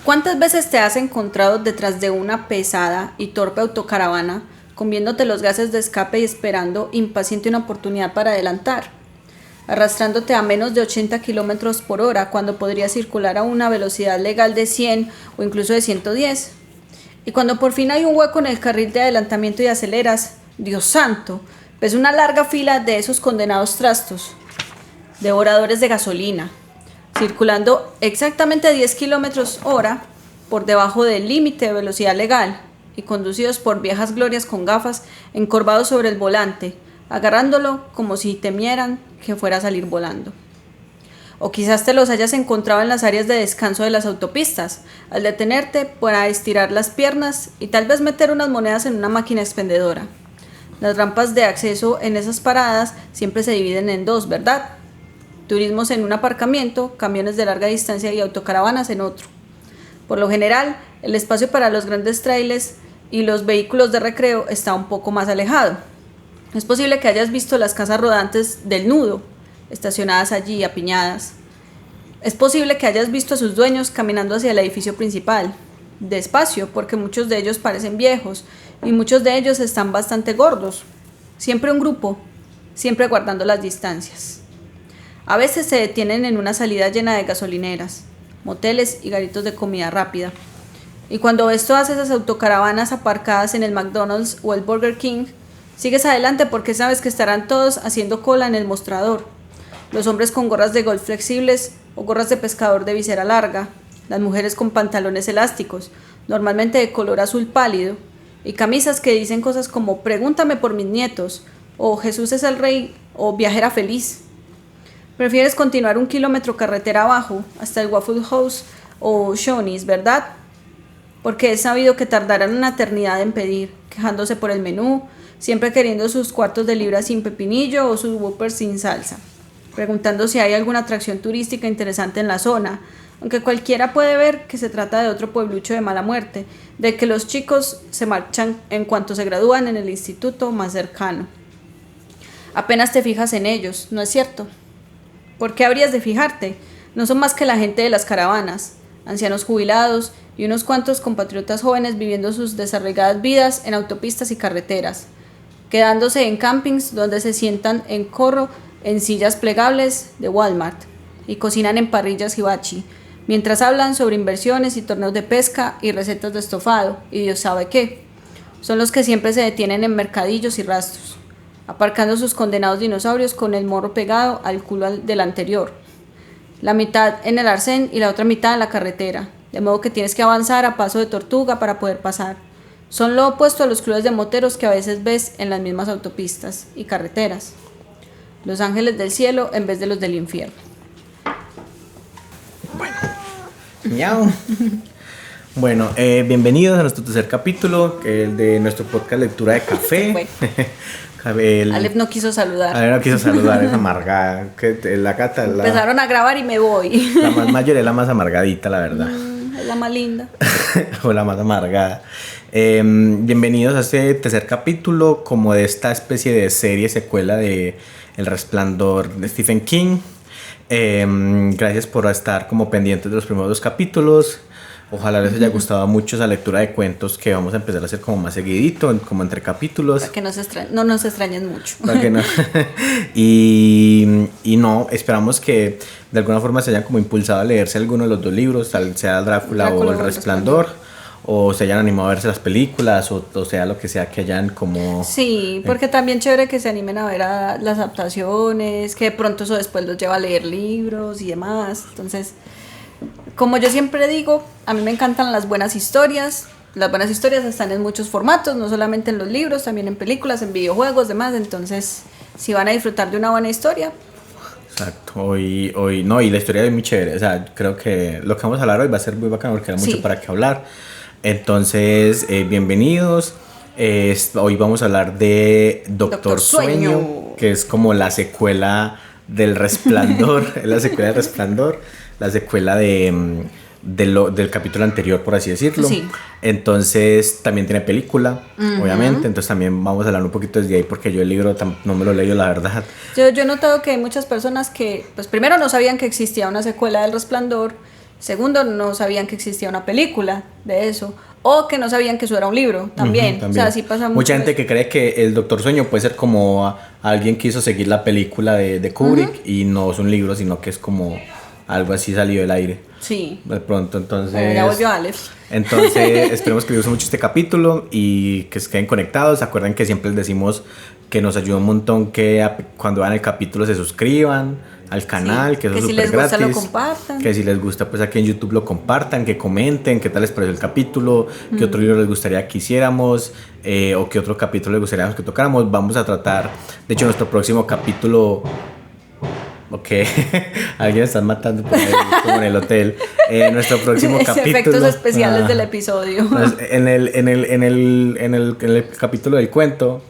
¿Cuántas veces te has encontrado detrás de una pesada y torpe autocaravana, comiéndote los gases de escape y esperando impaciente una oportunidad para adelantar? Arrastrándote a menos de 80 kilómetros por hora cuando podrías circular a una velocidad legal de 100 o incluso de 110. Y cuando por fin hay un hueco en el carril de adelantamiento y aceleras, Dios santo, ves una larga fila de esos condenados trastos, devoradores de gasolina, circulando exactamente a 10 kilómetros hora por debajo del límite de velocidad legal y conducidos por viejas glorias con gafas encorvados sobre el volante, agarrándolo como si temieran que fuera a salir volando. O quizás te los hayas encontrado en las áreas de descanso de las autopistas, al detenerte para estirar las piernas y tal vez meter unas monedas en una máquina expendedora. Las rampas de acceso en esas paradas siempre se dividen en dos, ¿verdad? Turismos en un aparcamiento, camiones de larga distancia y autocaravanas en otro. Por lo general, el espacio para los grandes trailers y los vehículos de recreo está un poco más alejado. Es posible que hayas visto las casas rodantes del nudo, estacionadas allí, apiñadas. Es posible que hayas visto a sus dueños caminando hacia el edificio principal, despacio, porque muchos de ellos parecen viejos y muchos de ellos están bastante gordos. Siempre un grupo, siempre guardando las distancias. A veces se detienen en una salida llena de gasolineras, moteles y garitos de comida rápida. Y cuando ves todas esas autocaravanas aparcadas en el McDonald's o el Burger King, sigues adelante porque sabes que estarán todos haciendo cola en el mostrador. Los hombres con gorras de golf flexibles o gorras de pescador de visera larga, las mujeres con pantalones elásticos, normalmente de color azul pálido, y camisas que dicen cosas como "pregúntame por mis nietos", o "Jesús es el rey", o "viajera feliz". Prefieres continuar un kilómetro carretera abajo hasta el Waffle House o Shoney's, ¿verdad? Porque he sabido que tardarán una eternidad en pedir, quejándose por el menú, siempre queriendo sus cuartos de libra sin pepinillo o sus whoppers sin salsa, preguntando si hay alguna atracción turística interesante en la zona, aunque cualquiera puede ver que se trata de otro pueblucho de mala muerte, de que los chicos se marchan en cuanto se gradúan en el instituto más cercano. Apenas te fijas en ellos, ¿no es cierto? ¿Por qué habrías de fijarte? No son más que la gente de las caravanas, ancianos jubilados y unos cuantos compatriotas jóvenes viviendo sus desarraigadas vidas en autopistas y carreteras, quedándose en campings donde se sientan en corro en sillas plegables de Walmart y cocinan en parrillas hibachi, mientras hablan sobre inversiones y torneos de pesca y recetas de estofado y Dios sabe qué. Son los que siempre se detienen en mercadillos y rastros, aparcando sus condenados dinosaurios con el morro pegado al culo del anterior, la mitad en el arcén y la otra mitad en la carretera, de modo que tienes que avanzar a paso de tortuga para poder pasar. Son lo opuesto a los clubes de moteros que a veces ves en las mismas autopistas y carreteras. Los ángeles del cielo en vez de los del infierno. Bueno, miau. Bueno, bienvenidos a nuestro tercer capítulo, el de nuestro podcast Lectura de Café. Alef no quiso saludar. Alef no quiso saludar, es amargada. La Cata, empezaron a grabar y me voy. La más mayor es la más amargadita, la verdad. Es la más linda. O la más amargada. Bienvenidos a este tercer capítulo, como de esta especie de serie secuela de El Resplandor de Stephen King. Gracias por estar como pendientes de los primeros dos capítulos. Ojalá les haya gustado mucho esa lectura de cuentos que vamos a empezar a hacer como más seguidito, como entre capítulos. Para que no nos extrañen mucho. Para que no. y no, esperamos que de alguna forma se hayan como impulsado a leerse alguno de los dos libros, sea Drácula o El Resplandor, o se hayan animado a verse las películas, o sea lo que sea que hayan como... Sí, porque también chévere que se animen a ver las adaptaciones, que de pronto eso después los lleva a leer libros y demás. Entonces, como yo siempre digo, a mí me encantan las buenas historias. Las buenas historias están en muchos formatos, no solamente en los libros, también en películas, en videojuegos, demás. Entonces, si van a disfrutar de una buena historia. Exacto, hoy no, y la historia es muy chévere. O sea, creo que lo que vamos a hablar hoy va a ser muy bacano porque hay mucho para qué hablar. Entonces, bienvenidos. Hoy vamos a hablar de Doctor Sueño, que es como la secuela del Resplandor. Es la secuela del Resplandor, la secuela del capítulo anterior, por así decirlo. Sí. Entonces también tiene película, obviamente. Entonces también vamos a hablar un poquito desde ahí, porque yo el libro no me lo he leído, la verdad. Yo he notado que hay muchas personas que, pues primero no sabían que existía una secuela del Resplandor. Segundo, no sabían que existía una película de eso. O que no sabían que eso era un libro también. También. O sea, sí pasa mucho. Mucha gente que cree que el Doctor Sueño puede ser como alguien quiso seguir la película de Kubrick y no es un libro, sino que es como algo así salido del aire. Sí. De pronto, entonces... Ya volvió Aleph. Entonces, esperemos que les guste mucho este capítulo y que se queden conectados. Acuerden que siempre les decimos que nos ayuda un montón que cuando vean el capítulo se suscriban al canal, que eso es súper gratis. Que si les gusta lo compartan. Que si les gusta, pues aquí en YouTube lo compartan, que comenten qué tal les pareció el capítulo, qué otro libro les gustaría que hiciéramos, o qué otro capítulo les gustaría que tocáramos. Vamos a tratar, de hecho, nuestro próximo capítulo... Ok, alguien está matando por ahí, como en el hotel. Nuestro próximo capítulo... Efectos especiales del episodio. En el capítulo del cuento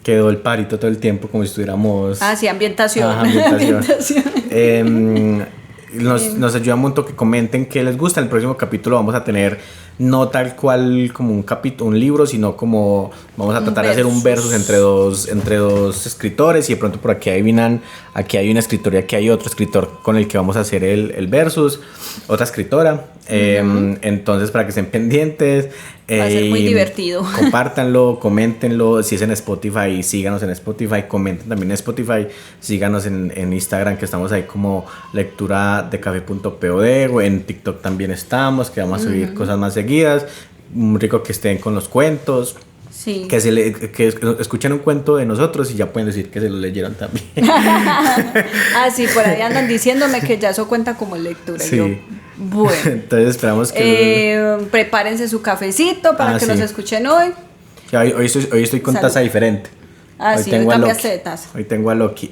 quedó el parito todo el tiempo como si estuviéramos... Ah, sí, ambientación. Ajá, ambientación. Nos ayuda un montón que comenten qué les gusta. En el próximo capítulo vamos a tener no tal cual como un libro, sino como vamos a tratar de hacer un versus entre dos escritores, y de pronto por aquí adivinan, aquí hay una escritora y aquí hay otro escritor con el que vamos a hacer el versus, otra escritora. Entonces, para que estén pendientes, va a ser muy divertido. Compártanlo, coméntenlo. Si es en Spotify, síganos en Spotify, comenten también en Spotify, síganos en Instagram, que estamos ahí como lectura de café.pod, o en TikTok también estamos, que vamos a subir cosas más seguidas. Muy rico que estén con los cuentos. Sí. Que escuchen un cuento de nosotros y ya pueden decir que se lo leyeron también. Ah, sí, por ahí andan diciéndome que ya eso cuenta como lectura. Sí. Yo, bueno. Entonces esperamos que... prepárense su cafecito para que nos escuchen hoy. Hoy estoy con taza diferente. Ah, hoy sí, hoy cambiaste de taza. Hoy tengo a Loki.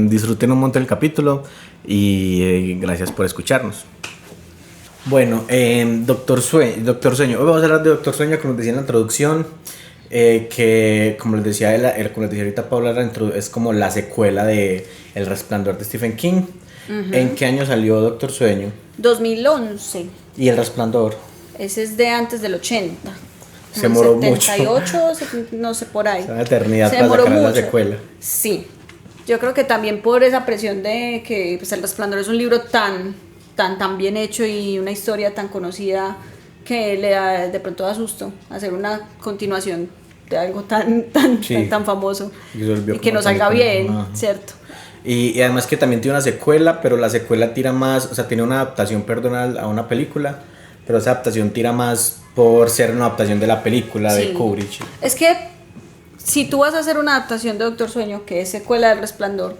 Disfruten un montón el capítulo y gracias por escucharnos. Bueno, Doctor Sueño. Hoy vamos a hablar de Doctor Sueño, como les decía en la introducción. Que como les decía ahorita Paula, es como la secuela de El Resplandor de Stephen King. ¿En qué año salió Doctor Sueño? 2011. ¿Y El Resplandor? Ese es de antes del 80. Se demoró 78, mucho. No sé, por ahí. Una eternidad para sacar la secuela. Sí. Yo creo que también por esa presión de que pues, El Resplandor es un libro tan bien hecho y una historia tan conocida, que le da de pronto da susto hacer una continuación de algo tan famoso y que no salga bien, ¿cierto? Y además que también tiene una secuela, pero la secuela tira más, o sea, tiene una adaptación, a una película, pero esa adaptación tira más por ser una adaptación de la película de Kubrick. Es que si tú vas a hacer una adaptación de Doctor Sueño, que es secuela del Resplandor,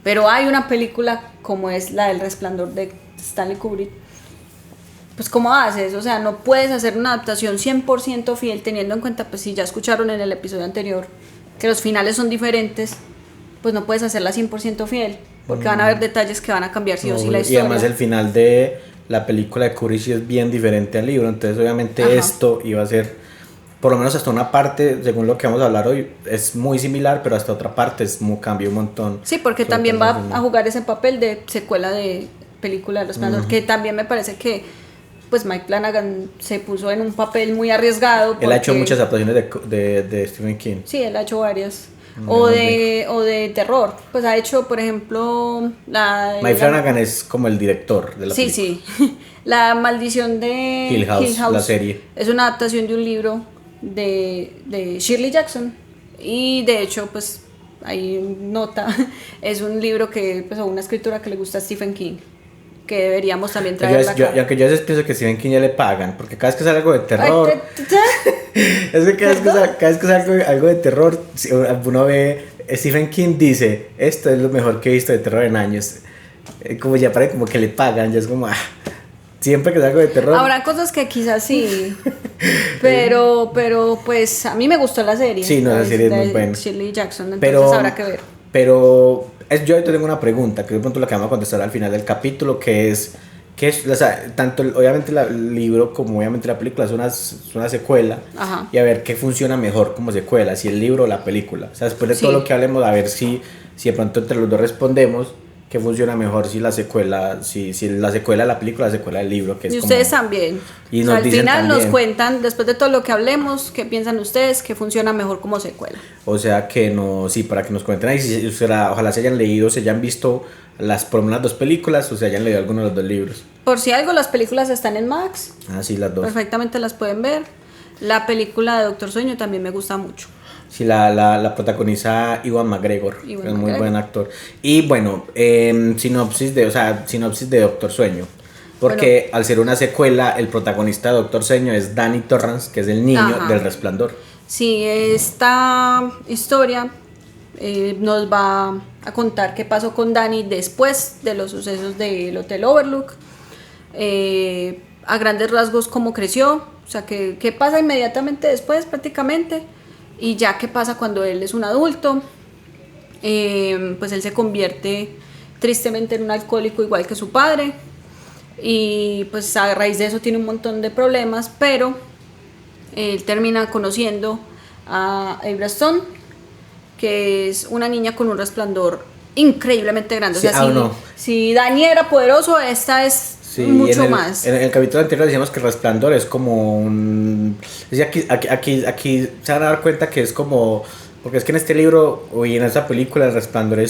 pero hay una película como es la del Resplandor de Stanley Kubrick, pues ¿cómo haces? O sea, no puedes hacer una adaptación 100% fiel, teniendo en cuenta, pues si ya escucharon en el episodio anterior que los finales son diferentes, pues no puedes hacerla 100% fiel, porque van a haber detalles que van a cambiar sí o sí la historia. Y además el final de la película de Kubrick es bien diferente al libro, entonces obviamente esto iba a ser, por lo menos hasta una parte, según lo que vamos a hablar hoy, es muy similar, pero hasta otra parte cambia un montón. Sí, porque también va a jugar ese papel de secuela de película de Los Resplandor, que también me parece que pues Mike Flanagan se puso en un papel muy arriesgado. Él ha hecho muchas adaptaciones de Stephen King. Sí, él ha hecho varias. O de terror. Pues ha hecho, por ejemplo, Mike Flanagan es como el director de la película. Sí. La maldición de Hill House, la serie. Es una adaptación de un libro de Shirley Jackson. Y de hecho, pues, hay nota. Es un libro que, pues, o una escritura que le gusta a Stephen King, que deberíamos también traerla acá. Aunque yo a veces pienso que Stephen King ya le pagan, porque cada vez que sale algo de terror, es que cada vez que sale algo de terror, uno ve, Stephen King dice, esto es lo mejor que he visto de terror en años, como ya parece como que le pagan, ya es como, siempre que sale algo de terror. Habrá cosas que quizás sí, pero pues a mí me gustó la serie. Sí, la serie es muy buena. Shirley Jackson, entonces habrá que ver. Pero yo ahorita tengo una pregunta que de pronto la que vamos a contestar al final del capítulo, que es o sea, tanto obviamente el libro como obviamente la película es una secuela. Ajá. Y a ver qué funciona mejor como secuela, si el libro o la película. O sea, después de todo lo que hablemos, a ver si de pronto entre los dos respondemos qué funciona mejor, si la secuela, si la secuela de la película, la secuela del libro, que es y ustedes también. Y al final nos cuentan, después de todo lo que hablemos, qué piensan ustedes, qué funciona mejor como secuela. O sea, para que nos cuenten ahí, ojalá se hayan leído, se hayan visto por lo menos las dos películas, o se hayan leído alguno de los dos libros. por si algo, las películas están en Max. Ah, sí, las dos. Perfectamente las pueden ver. La película de Doctor Sueño también me gusta mucho. Sí, la protagoniza Ewan McGregor, que es muy buen actor. Y bueno, sinopsis de Doctor Sueño. Porque al ser una secuela, el protagonista de Doctor Sueño es Danny Torrance, que es el niño del Resplandor. Sí, esta historia nos va a contar qué pasó con Danny después de los sucesos del Hotel Overlook. A grandes rasgos, cómo creció, o sea, qué pasa inmediatamente después prácticamente. Y ya qué pasa cuando él es un adulto. Pues él se convierte tristemente en un alcohólico igual que su padre. Y pues a raíz de eso tiene un montón de problemas, pero él termina conociendo a Abra Stone, que es una niña con un resplandor increíblemente grande. Sí, o sea, si Dani era poderoso, esta es mucho más. En el capítulo anterior decíamos que el Resplandor es como un... Aquí se van a dar cuenta que es como... Porque es que en este libro y en esta película el Resplandor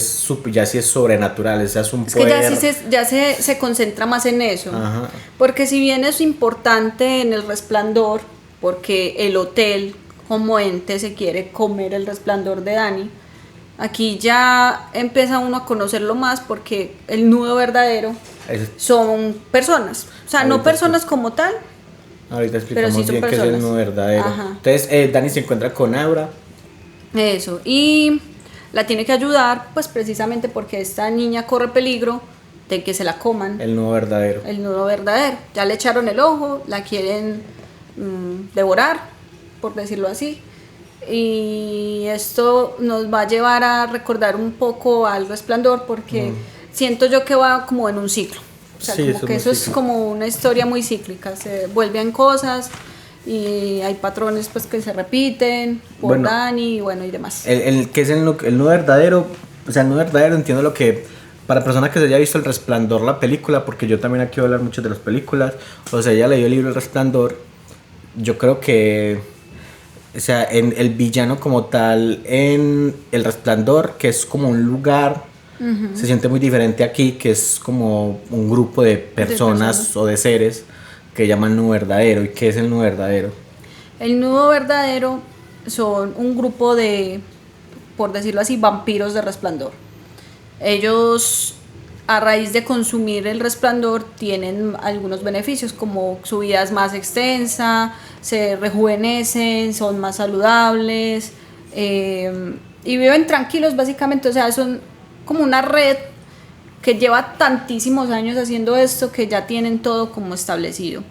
ya sí es sobrenatural, es un poder... Es que ya se concentra más en eso. Ajá. Porque si bien es importante en el Resplandor, porque el hotel como ente se quiere comer el resplandor de Dani, aquí ya empieza uno a conocerlo más porque el nudo verdadero son personas. O sea, no personas como tal. Ahorita explicamos bien qué es el nudo verdadero. Ajá. Entonces Dani se encuentra con Abra. Eso, y la tiene que ayudar pues precisamente porque esta niña corre peligro de que se la coman. El nudo verdadero. El nudo verdadero. Ya le echaron el ojo, la quieren devorar, por decirlo así. Y esto nos va a llevar a recordar un poco al Resplandor porque siento yo que va como en un ciclo. O sea, sí, como que eso es como una historia muy cíclica, se vuelven cosas y hay patrones pues que se repiten por Dani y demás. Que es el nudo verdadero, o sea, el nudo verdadero entiendo lo que, para personas que se haya visto El Resplandor, la película, porque yo también aquí voy a hablar mucho de las películas, o sea, ya leí el libro El Resplandor, yo creo que, o sea, en el villano como tal, en El Resplandor, que es como un lugar, se siente muy diferente aquí, que es como un grupo de personas o de seres que llaman nudo verdadero. ¿Y qué es el nudo verdadero? El nudo verdadero son un grupo de, por decirlo así, vampiros de resplandor. Ellos, a raíz de consumir el resplandor, tienen algunos beneficios, como su vida es más extensa, se rejuvenecen, son más saludables y viven tranquilos básicamente. O sea, son como una red que lleva tantísimos años haciendo esto que ya tienen todo como establecido.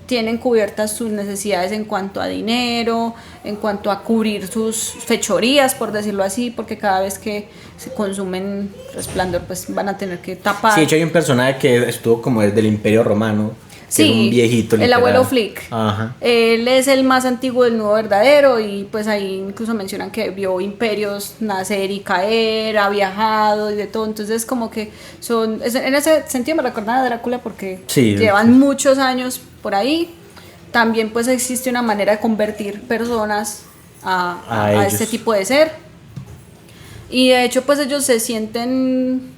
Tienen cubiertas sus necesidades en cuanto a dinero, en cuanto a cubrir sus fechorías, por decirlo así, porque cada vez que se consumen resplandor pues van a tener que tapar. Sí, de hecho hay un personaje que estuvo como desde el Imperio Romano. Sí, un viejito literal. El abuelo Flick. Ajá. Él es el más antiguo del nudo verdadero y pues ahí incluso mencionan que vio imperios nacer y caer, ha viajado y de todo. Entonces como que en ese sentido me recuerda a Drácula porque llevan muchos años por ahí. También pues existe una manera de convertir personas a este tipo de ser. Y de hecho pues ellos se sienten...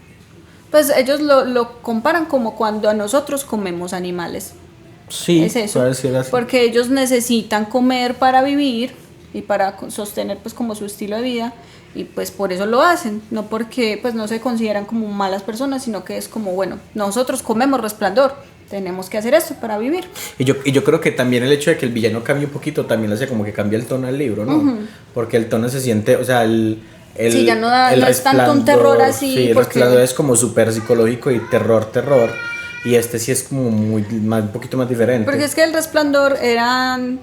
Pues ellos lo comparan como cuando a nosotros comemos animales. Sí, es eso, porque ellos necesitan comer para vivir y para sostener pues como su estilo de vida y pues por eso lo hacen, no porque pues no se consideran como malas personas, sino que es como bueno, nosotros comemos resplandor, tenemos que hacer esto para vivir. Y yo creo que también el hecho de que el villano cambie un poquito también hace como que cambia el tono del libro, ¿no? Porque el tono se siente, o sea, sí, ya no es tanto un terror así. Sí, el Resplandor es como súper psicológico y terror. Y este sí es como un poquito más diferente. Porque es que el Resplandor eran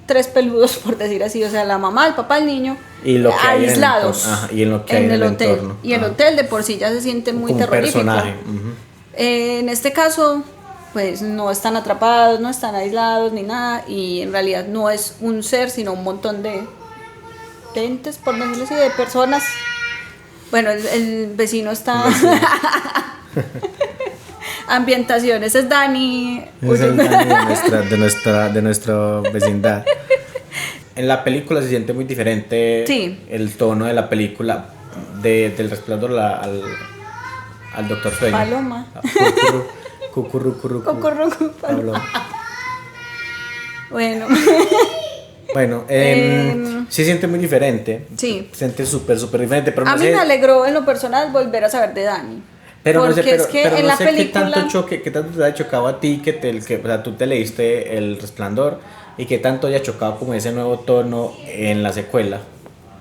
3 peludos, por decir así. O sea, la mamá, el papá, el niño, y lo que aislados. Y en lo que hay en el hotel. Entorno. Y el hotel de por sí ya se siente muy como terrorífico. Un personaje. En este caso, pues no están atrapados, no están aislados ni nada. Y en realidad no es un ser, sino un montón de entes, por decirlo así, de personas. Bueno, el vecino está... Ambientación, ese es Dani. Ese es Dani de nuestra vecindad. En la película se siente muy diferente el tono de la película del Resplandor al Doctor Sueño. Paloma. Cucurrucu. Pablo. Bueno. Bueno, sí siente muy diferente. Sí. Siente súper diferente. Pero a no mí sé, me alegró en lo personal volver a saber de Dani. pero no sé, Porque es que pero en no la sé película... qué tanto te ha chocado a ti o sea, tú te leíste El Resplandor y qué tanto haya chocado como ese nuevo tono en la secuela.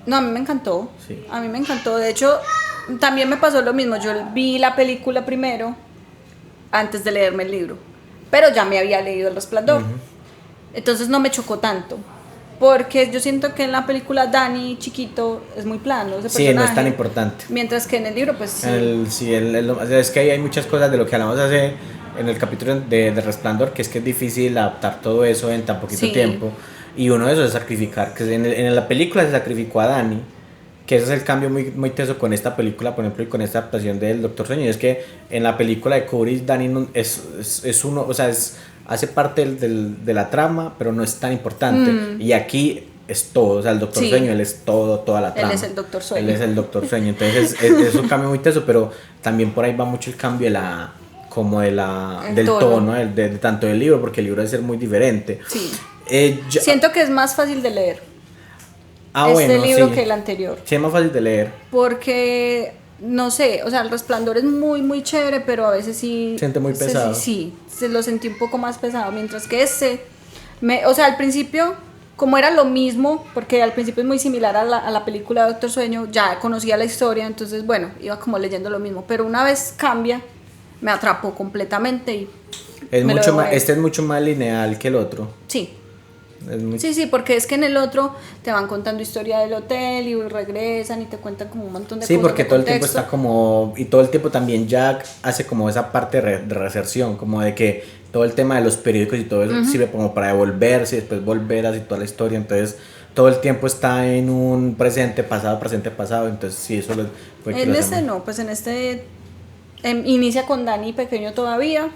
No, a mí me encantó. Sí. A mí me encantó. De hecho, también me pasó lo mismo. Yo vi la película primero antes de leerme el libro. Pero ya me había leído El Resplandor. Entonces no me chocó tanto. Porque yo siento que en la película Dani, chiquito, es muy plano. Ese Sí, no es tan importante. Mientras que en el libro, pues sí. O sea, es que hay muchas cosas de lo que hablamos hace en el capítulo de Resplandor, que es difícil adaptar todo eso en tan poquito tiempo. Y uno de esos es sacrificar, que en la película se sacrificó a Dani, que ese es el cambio muy teso con esta película, por ejemplo, y con esta adaptación del Doctor Sueño. Y es que en la película de Kubrick, Dani es uno, o sea, hace parte de la trama, pero no es tan importante. Y aquí es todo, o sea, el Doctor Sueño, él es toda la trama. Él es el Doctor Sueño. Él es el Doctor Sueño, entonces es un cambio muy teso, pero también por ahí va mucho el cambio del tono, tanto del libro, porque el libro debe ser muy diferente. Sí. Siento que es más fácil de leer libro que el anterior. Sí, es más fácil de leer. Porque, no sé, o sea, El Resplandor es muy chévere, pero a veces sí... Siente muy pesado. Sí, se lo sentí un poco más pesado, mientras que o sea, al principio, como era lo mismo, porque al principio es muy similar a la película de Doctor Sueño, ya conocía la historia, entonces, bueno, iba como leyendo lo mismo, pero una vez cambia, me atrapó completamente y... Este es mucho más lineal que el otro. Sí. Sí, porque es que en el otro te van contando historia del hotel y regresan y te cuentan como un montón de cosas. Sí, porque todo el tiempo está como... Y todo el tiempo también Jack hace como esa parte de reserción, como de que todo el tema de los periódicos y todo eso sirve como para devolverse y después volver a situar la historia. Entonces todo el tiempo está en un presente, pasado. Entonces sí, eso lo... En este no, pues en este inicia con Dani pequeño todavía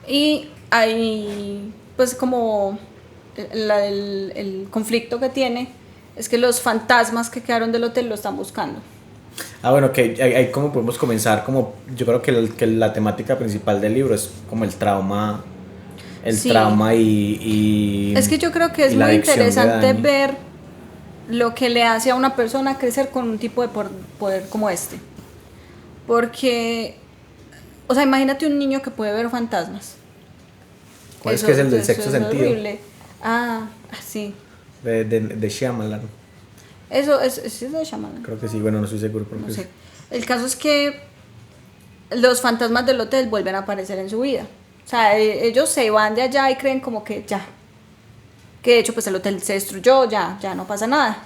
y hay pues como... el conflicto que tiene es que los fantasmas que quedaron del hotel lo están buscando. Bueno, que ahí como podemos comenzar, como yo creo que la temática principal del libro es como el trauma, trauma y es que yo creo que es muy interesante ver lo que le hace a una persona crecer con un tipo de poder como este, porque, o sea, imagínate un niño que puede ver fantasmas. ¿Cuál es que es el del sexto sentido? Horrible. Sí. De Shyamalan. Eso es de Shyamalan. Creo que sí, bueno, no estoy seguro. No sé. El caso es que los fantasmas del hotel vuelven a aparecer en su vida. O sea, ellos se van de allá y creen como que ya. Que de hecho, pues el hotel se destruyó, ya no pasa nada.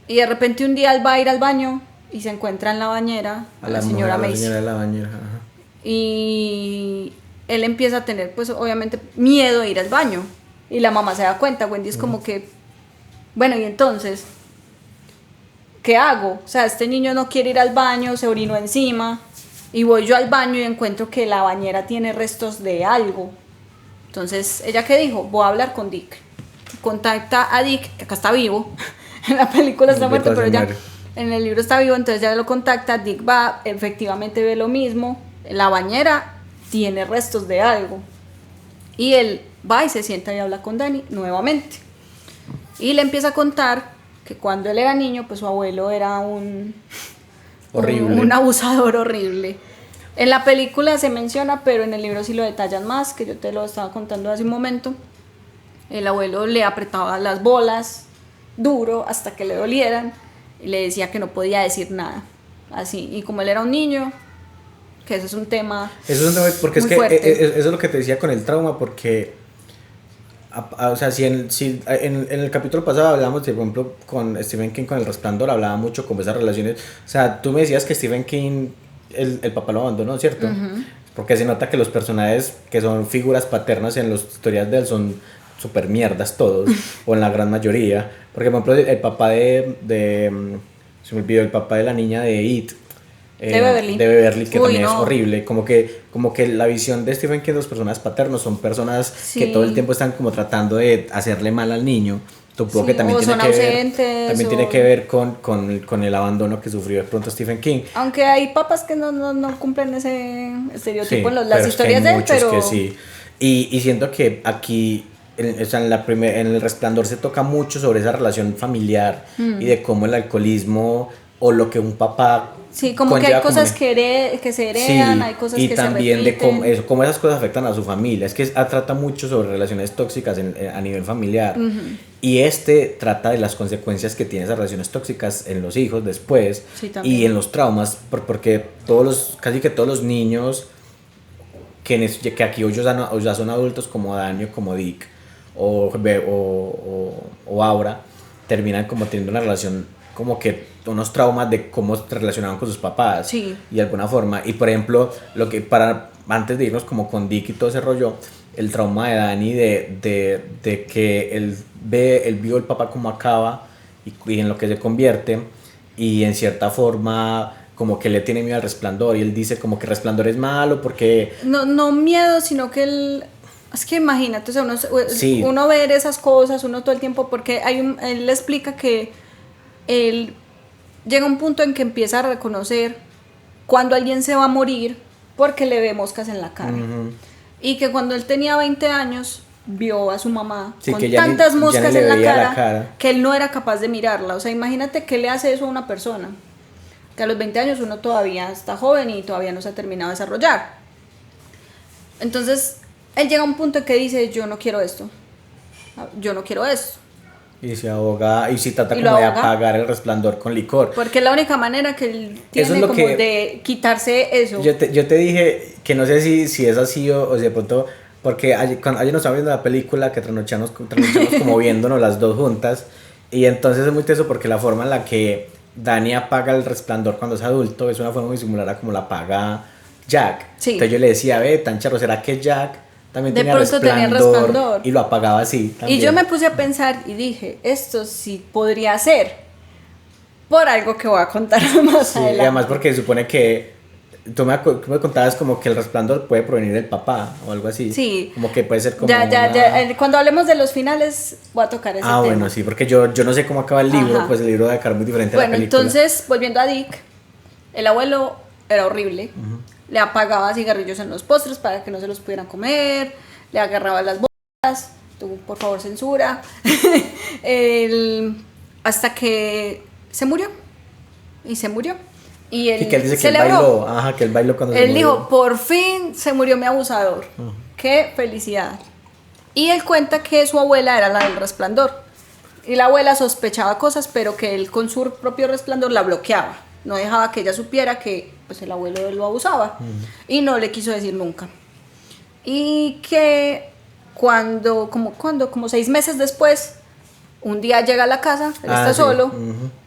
Y de repente un día él va a ir al baño y se encuentra en la bañera a la señora Macy. La señora de la bañera, ajá. Y él empieza a tener, pues obviamente, miedo de ir al baño. Y la mamá se da cuenta, Wendy es como que, bueno, y entonces, ¿qué hago? O sea, este niño no quiere ir al baño, se orinó encima, y voy yo al baño y encuentro que la bañera tiene restos de algo. Entonces, ¿ella qué dijo? Voy a hablar con Dick. Contacta a Dick, que acá está vivo, en la película está muerto, pero ya en el libro está vivo, entonces ya lo contacta, Dick va, efectivamente ve lo mismo, la bañera tiene restos de algo. Y él va y se sienta y habla con Dani nuevamente. Y le empieza a contar que cuando él era niño, pues su abuelo era un abusador horrible. En la película se menciona, pero en el libro sí lo detallan más, que yo te lo estaba contando hace un momento. El abuelo le apretaba las bolas duro hasta que le dolieran y le decía que no podía decir nada. Así, y como él era un niño, que eso es un tema porque muy es que fuerte. eso es lo que te decía con el trauma, porque o sea, si en el capítulo pasado hablábamos, por ejemplo, con Stephen King, con El Resplandor, hablaba mucho como esas relaciones, o sea, tú me decías que Stephen King, el papá lo abandonó, ¿cierto? Porque se nota que los personajes que son figuras paternas en las historias de él son súper mierdas todos, o en la gran mayoría, porque por ejemplo el papá se me olvidó, el papá de la niña de It, de Beverly, que también es horrible, como que la visión de Stephen King de los personajes paternos son personas que todo el tiempo están como tratando de hacerle mal al niño, Supongo Sí, que también o tiene son que ver, ausentes, también o... tiene que ver con el abandono que sufrió de pronto Stephen King. Aunque hay papás que no cumplen ese estereotipo Sí, en las pero es que hay historias de él, muchos que pero sí. Y siento que aquí, o sea, en El Resplandor se toca mucho sobre esa relación familiar y de cómo el alcoholismo o lo que un papá sí, como que hay conlleva como cosas que se heredan, sí, hay cosas y que se también de repiten. cómo esas cosas afectan a su familia. Es que trata mucho sobre relaciones tóxicas a nivel familiar. Y trata de las consecuencias que tiene esas relaciones tóxicas en los hijos después Sí, y en también. los traumas, porque casi que todos los niños que aquí hoy ya son adultos como Daniel, como Dick o Aura, terminan como teniendo una relación como que unos traumas de cómo se relacionaban con sus papás Sí. y de alguna forma. Y por ejemplo, lo que antes de irnos como con Dick y todo ese rollo, el trauma de Dani de que él vio el papá como acaba y en lo que se convierte y en cierta forma como que le tiene miedo al Resplandor y él dice como que Resplandor es malo porque No miedo, sino que él... Es que imagínate, o sea, sí, uno ver esas cosas, uno todo el tiempo, porque él le explica que él llega a un punto en que empieza a reconocer cuando alguien se va a morir porque le ve moscas en la cara. Y que cuando él tenía 20 años vio a su mamá sí, con que tantas ya ni moscas le en la veía cara, que él no era capaz de mirarla. O sea, imagínate qué le hace eso a una persona. Que a los 20 años uno todavía está joven y todavía no se ha terminado de desarrollar. Entonces, él llega a un punto en que dice, yo no quiero esto. Yo no quiero esto. y se ahoga y si trata Y lo como de ahoga. apagar el Resplandor con licor. Porque es la única manera que él Eso es tiene lo como que de quitarse eso. yo te dije que no sé si es así o si de pronto porque ayer nos estábamos viendo la película que trasnochamos como viéndonos las dos juntas y entonces es muy teso porque la forma en la que Dani apaga el Resplandor cuando es adulto es una forma muy similar a como la apaga Jack. Sí. Entonces yo le decía, ve, tan charro, ¿será que Jack también De tenía pronto tenía resplandor y lo apagaba así también? Y yo me puse a pensar y dije, esto sí podría ser por algo que voy a contar más Sí, adelante. y además porque se supone que tú me contabas como que el Resplandor puede provenir del papá o algo así. Sí. Como que puede ser como Ya, cuando hablemos de los finales voy a tocar ese tema. Bueno, sí, porque yo no sé cómo acaba el libro, Ajá. pues el libro va a quedar muy diferente a la Bueno, película. entonces, volviendo a Dick, el abuelo era horrible. Le apagaba cigarrillos en los postres para que no se los pudieran comer, le agarraba las bolas, tú por favor censura, hasta que se murió. Y se murió. Y él Sí, que él dice que celebró. que él bailó cuando se Él murió. dijo, por fin se murió mi abusador. Qué felicidad. Y él cuenta que su abuela era la del Resplandor. Y la abuela sospechaba cosas, pero que él con su propio resplandor la bloqueaba. No dejaba que ella supiera que pues, el abuelo lo abusaba. Y no le quiso decir nunca. Y que como 6 meses después, un día llega a la casa, él está sí. solo,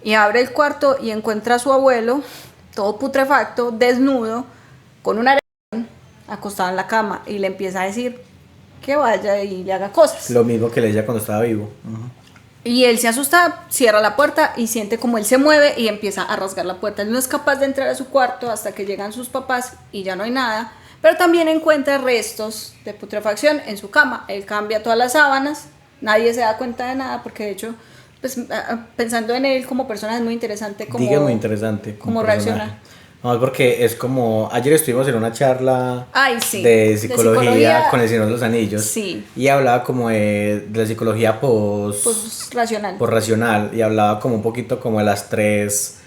y abre el cuarto y encuentra a su abuelo, todo putrefacto, desnudo, con una erección, acostado en la cama, y le empieza a decir que vaya y le haga cosas. Lo mismo que le decía cuando estaba vivo. Y él se asusta, cierra la puerta y siente como él se mueve y empieza a rasgar la puerta. Él no es capaz de entrar a su cuarto hasta que llegan sus papás y ya no hay nada. Pero también encuentra restos de putrefacción en su cama. Él cambia todas las sábanas, nadie se da cuenta de nada porque de hecho, pues pensando en él como persona es muy interesante Muy interesante. Cómo reacciona. No, es porque es como, ayer estuvimos en una charla Sí, de psicología con el Señor de los Anillos. Sí. Y hablaba como de la psicología racional. Racional. Y hablaba como un poquito como de las 3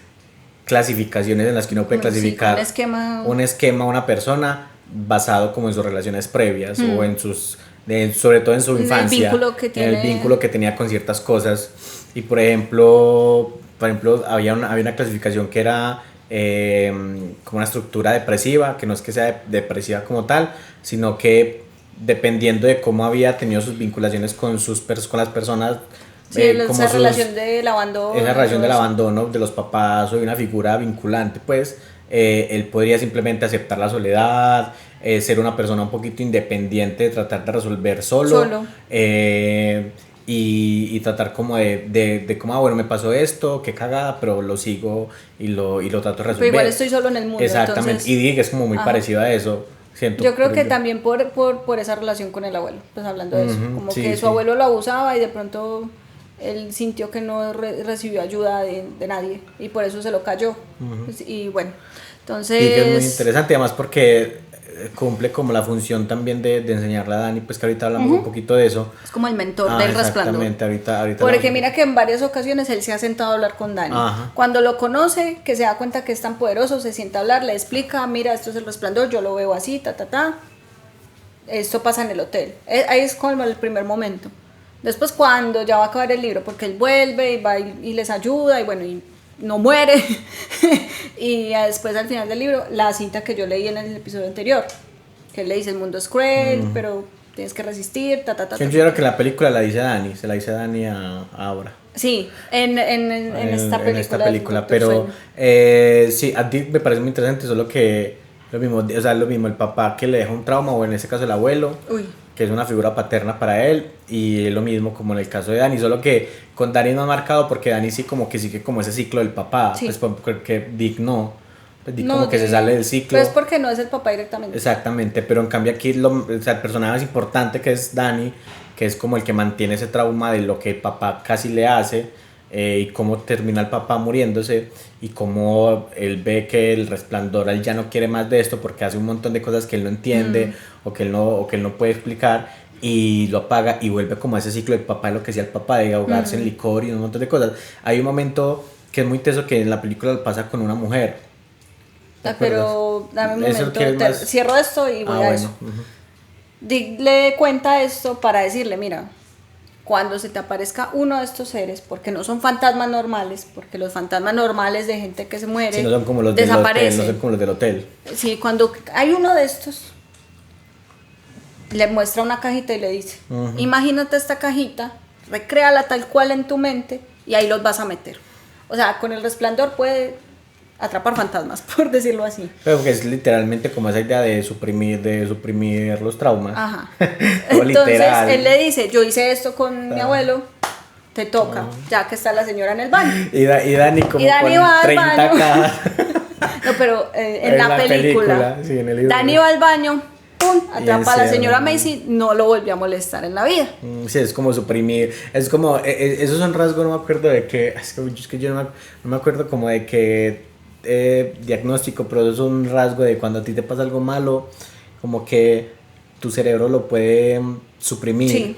clasificaciones en las que uno puede clasificar un esquema, una persona basado como en sus relaciones previas o en sobre todo en su infancia, en el vínculo que tenía con ciertas cosas. Y por ejemplo había una clasificación que era como una estructura depresiva, que no es que sea depresiva como tal, sino que dependiendo de cómo había tenido sus vinculaciones con las personas, esa relación del abandono. Esa relación del abandono de los papás o de una figura vinculante, pues él podría simplemente aceptar la soledad, ser una persona un poquito independiente, tratar de resolver solo. Y tratar como de como, bueno, me pasó esto, qué cagada, pero lo sigo y lo trato de resolver. Pero igual estoy solo en el mundo. Exactamente, entonces, y Dig es como muy parecido a eso. Yo creo que también por esa relación con el abuelo, pues hablando de eso, como que su abuelo lo abusaba y de pronto él sintió que no recibió ayuda de nadie y por eso se lo cayó. Pues, y bueno, entonces... Y que es muy interesante, además porque cumple como la función también de enseñarle a Dani, pues que ahorita hablamos un poquito de eso. Es como el mentor del Resplandor. Exactamente, ahorita porque mira que en varias ocasiones él se ha sentado a hablar con Dani. Ajá. Cuando lo conoce, que se da cuenta que es tan poderoso, se sienta a hablar, le explica, mira, esto es el Resplandor, yo lo veo así, esto pasa en el hotel. Ahí es como el primer momento. Después cuando ya va a acabar el libro, porque él vuelve y va y les ayuda y bueno, y no muere. Y después al final del libro, la cita que yo leí en el episodio anterior, que él le dice, el mundo es cruel, pero tienes que resistir, Yo creo que la película la dice Dani, se la dice Dani a Aura. Sí, en esta película. En esta película, pero sí, a ti me parece muy interesante, solo que lo mismo, el papá que le deja un trauma, o en ese caso el abuelo, que es una figura paterna para él, y lo mismo como en el caso de Dani, solo que con Dani no ha marcado, porque Dani sí como que sigue como ese ciclo del papá, pues porque Dick no. Pues Dick como que se sale del ciclo. Pues porque no es el papá directamente. Exactamente, pero en cambio aquí el personaje más importante, que es Dani, que es como el que mantiene ese trauma de lo que el papá casi le hace, y cómo termina el papá muriéndose, y cómo él ve que el Resplandor, él ya no quiere más de esto porque hace un montón de cosas que él no entiende, o que él no puede explicar, y lo apaga y vuelve como a ese ciclo del papá, de lo que decía el papá, de ahogarse en licor y un montón de cosas. Hay un momento que es muy teso, que en la película lo pasa con una mujer. Pero dame un momento, cierro esto y voy a eso. Dick le cuenta esto para decirle, mira, cuando se te aparezca uno de estos seres, porque no son fantasmas normales, porque los fantasmas normales de gente que se muere, sí, no son como los desaparecen. No son como los del hotel. Sí, cuando hay uno de estos, le muestra una cajita y le dice, imagínate esta cajita, recréala tal cual en tu mente y ahí los vas a meter. O sea, con el Resplandor puede atrapar fantasmas, por decirlo así. Pero porque es literalmente como esa idea de suprimir los traumas. Ajá. Entonces él le dice, yo hice esto con mi abuelo, te toca, ya que está la señora en el baño. Y Dani como Dani con 30 cajas. No, pero en la película sí, en el libro. Dani va al baño, pum, atrapa a la señora Macy, no lo volvió a molestar en la vida. Sí, es como suprimir, es como, esos son rasgos, no me acuerdo de que, es que yo no me acuerdo como de que diagnóstico, pero eso es un rasgo de cuando a ti te pasa algo malo, como que tu cerebro lo puede suprimir. Sí.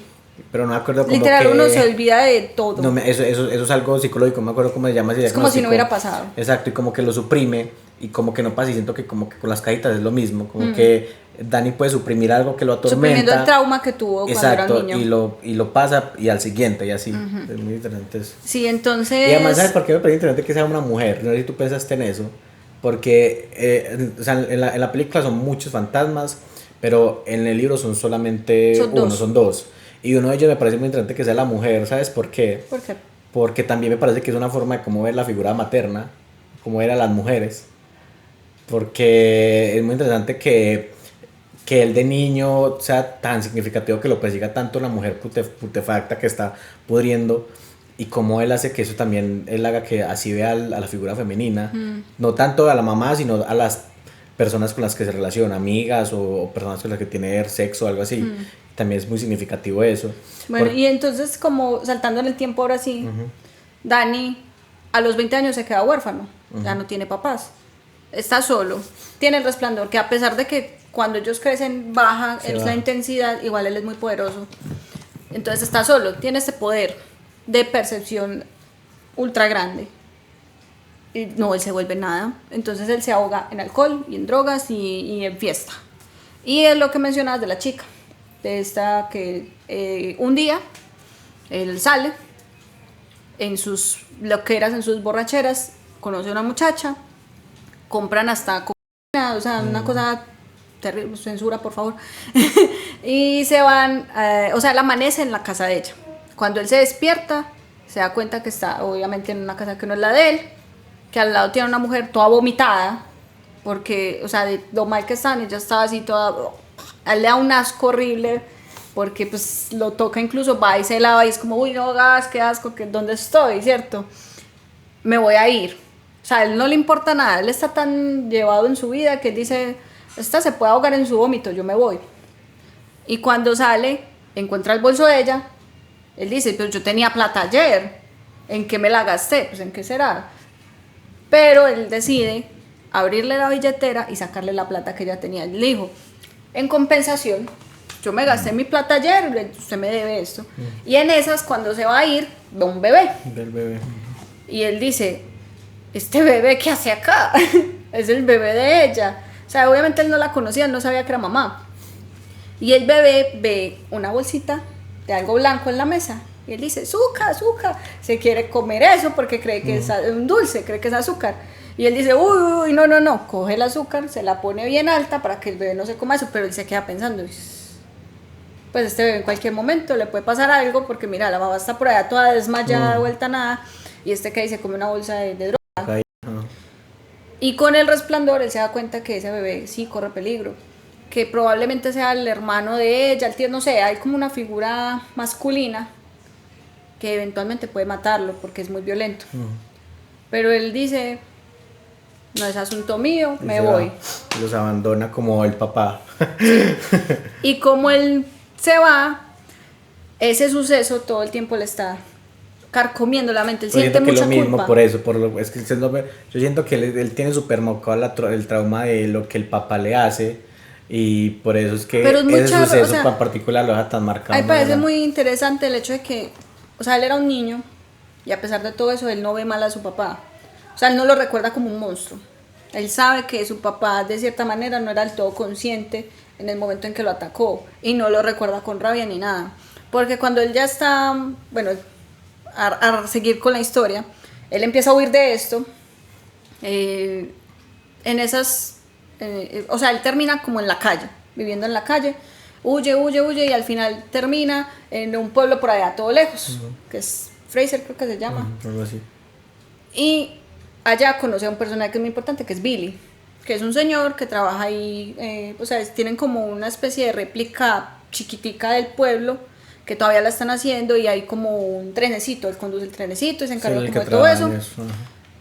Pero no me acuerdo como literal, que uno se olvida de todo. No, eso es algo psicológico, no me acuerdo cómo se llama ese diagnóstico. Es como si no hubiera pasado. Exacto, y como que lo suprime y como que no pasa, y siento que como que con las cajitas es lo mismo, como que Dani puede suprimir algo que lo atormenta. Suprimiendo el trauma que tuvo cuando era niño. Y lo pasa y al siguiente y así. Es muy diferente eso. Sí, entonces... Y además, ¿sabes por qué me parece interesante que sea una mujer? No sé si tú pensaste en eso. Porque o sea, en la película son muchos fantasmas, pero en el libro son solamente son dos. Y uno de ellos me parece muy interesante que sea la mujer. ¿Sabes por qué? ¿Por qué? Porque también me parece que es una forma de cómo ver la figura materna, cómo ver a las mujeres. Porque es muy interesante que él de niño sea tan significativo, que lo persiga tanto la mujer putefacta que está pudriendo, y cómo él hace que eso también él haga que así vea a la figura femenina, no tanto a la mamá, sino a las personas con las que se relaciona, amigas o personas con las que tiene sexo o algo así. También es muy significativo eso. Bueno, y entonces, como saltando en el tiempo ahora sí, Dani a los 20 años se queda huérfano, ya no tiene papás, está solo, tiene el Resplandor, que a pesar de que cuando ellos crecen baja la intensidad, igual él es muy poderoso. Entonces está solo, tiene este poder de percepción ultra grande. Y no, él se vuelve nada. Entonces él se ahoga en alcohol y en drogas y en fiesta. Y es lo que mencionabas de la chica, de esta que un día él sale en sus loqueras, en sus borracheras, conoce a una muchacha, compran hasta comida, o sea, una cosa terrible, censura por favor, y se van, o sea, él amanece en la casa de ella. Cuando él se despierta, se da cuenta que está obviamente en una casa que no es la de él, que al lado tiene una mujer toda vomitada, porque, o sea, de lo mal que están, ella estaba así toda, a él le da un asco horrible, porque pues lo toca, incluso va y se lava y es como, uy, no, gas, qué asco, ¿dónde estoy? ¿Cierto? Me voy a ir. O sea, a él no le importa nada, él está tan llevado en su vida que él dice, esta se puede ahogar en su vómito, yo me voy. Y cuando sale, encuentra el bolso de ella Él dice, pero yo tenía plata ayer, ¿en qué me la gasté? Pues ¿en qué será? Pero él decide abrirle la billetera y sacarle la plata que ella tenía. Él le dijo, en compensación, yo me gasté mi plata ayer, usted me debe esto. Y en esas, cuando se va a ir, ve un bebé. Del bebé. Y él dice, ¿este bebé qué hace acá? Es el bebé de ella. O sea, obviamente él no la conocía, él no sabía que era mamá. Y el bebé ve una bolsita de algo blanco en la mesa. Y él dice, azúcar, azúcar. Se quiere comer eso porque cree que es un dulce, cree que es azúcar. Y él dice, uy, no. Coge el azúcar, se la pone bien alta para que el bebé no se coma eso. Pero él se queda pensando, pues este bebé en cualquier momento le puede pasar algo porque mira, la mamá está por allá toda desmayada, vuelta a nada. Y este que ahí se come una bolsa de droga. Y con el resplandor él se da cuenta que ese bebé sí corre peligro. Que probablemente sea el hermano de ella, el tío, no sé, hay como una figura masculina que eventualmente puede matarlo porque es muy violento. Pero él dice, no es asunto mío, me voy. Los abandona como el papá. Y como él se va, ese suceso todo el tiempo le está carcomiendo la mente, él siente mucha culpa. Mismo por eso, es que yo siento que él tiene súper marcado el trauma de lo que el papá le hace. Y por eso es que ese suceso en particular lo deja tan marcado. A mí me parece muy interesante el hecho de que, o sea, él era un niño y a pesar de todo eso, él no ve mal a su papá. O sea, él no lo recuerda como un monstruo. Él sabe que su papá, de cierta manera, no era del todo consciente en el momento en que lo atacó y no lo recuerda con rabia ni nada. Porque cuando él ya está, bueno, a seguir con la historia, él empieza a huir de esto. En esas... o sea, él termina como en la calle, viviendo en la calle, huye y al final termina en un pueblo por allá todo lejos, que es Fraser, creo que se llama. Algo así. Y allá conoce a un personaje que es muy importante, que es Billy, que es un señor que trabaja ahí, o sea, tienen como una especie de réplica chiquitica del pueblo, que todavía la están haciendo y hay como un trenecito, él conduce el trenecito y se encarga como de todo eso.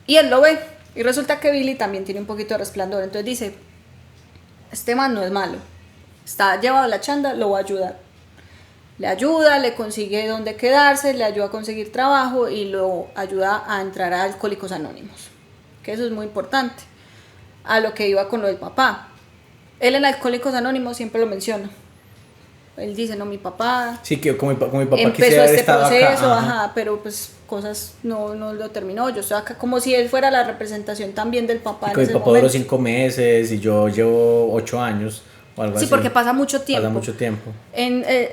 Y él lo ve. Y resulta que Billy también tiene un poquito de resplandor. Entonces dice, este man no es malo. Está llevado a la chanda, lo va a ayudar. Le ayuda, le consigue dónde quedarse, le ayuda a conseguir trabajo y lo ayuda a entrar a Alcohólicos Anónimos. Que eso es muy importante. A lo que iba con lo del papá. Él en Alcohólicos Anónimos siempre lo menciona. Él dice, no, mi papá... Sí, que como mi papá empezó este proceso, acá, pero pues cosas no lo terminó. Yo estoy acá como si él fuera la representación también del papá. Y en ese momento. Mi papá duró 5 meses y yo llevo 8 años o algo así. Sí, porque pasa mucho tiempo. Pasa mucho tiempo.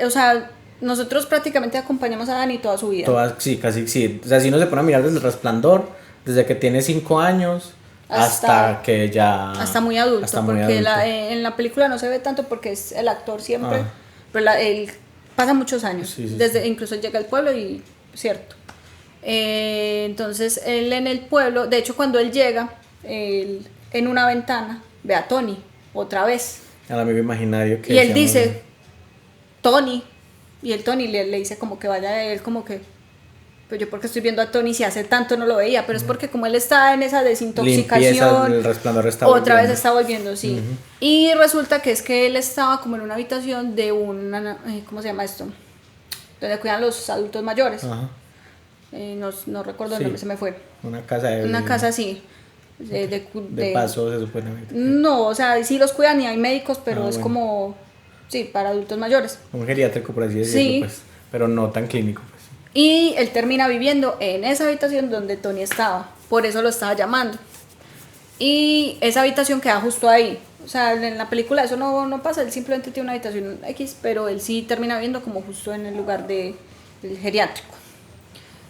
O sea, nosotros prácticamente acompañamos a Dani toda su vida. Sí, casi sí. O sea, si uno se pone a mirar desde el resplandor, desde que tiene 5 años hasta que ya... Hasta muy adulto, porque en la película no se ve tanto porque es el actor siempre... Pero él pasa muchos años, sí. desde incluso él llega al pueblo y cierto. Entonces él en el pueblo, de hecho cuando él llega, él, en una ventana ve a Tony otra vez. Al amigo imaginario que... Y él dice, Tony, y el Tony le dice como que vaya a él, como que... Pues yo porque estoy viendo a Tony si hace tanto no lo veía, pero es porque como él está en esa desintoxicación, el resplandor está otra vez está volviendo, sí. Y resulta que es que él estaba como en una habitación de una, ¿cómo se llama esto? Donde cuidan los adultos mayores. No recuerdo el nombre, se me fue. Una casa así. De paso, se supone. No, o sea, sí los cuidan y hay médicos, pero es como, sí, para adultos mayores. Un geriátrico, por así decirlo, pues, pero no tan clínico. Y él termina viviendo en esa habitación donde Tony estaba, por eso lo estaba llamando. Y esa habitación queda justo ahí. O sea, en la película eso no pasa, él simplemente tiene una habitación X, pero él sí termina viviendo como justo en el lugar del geriátrico.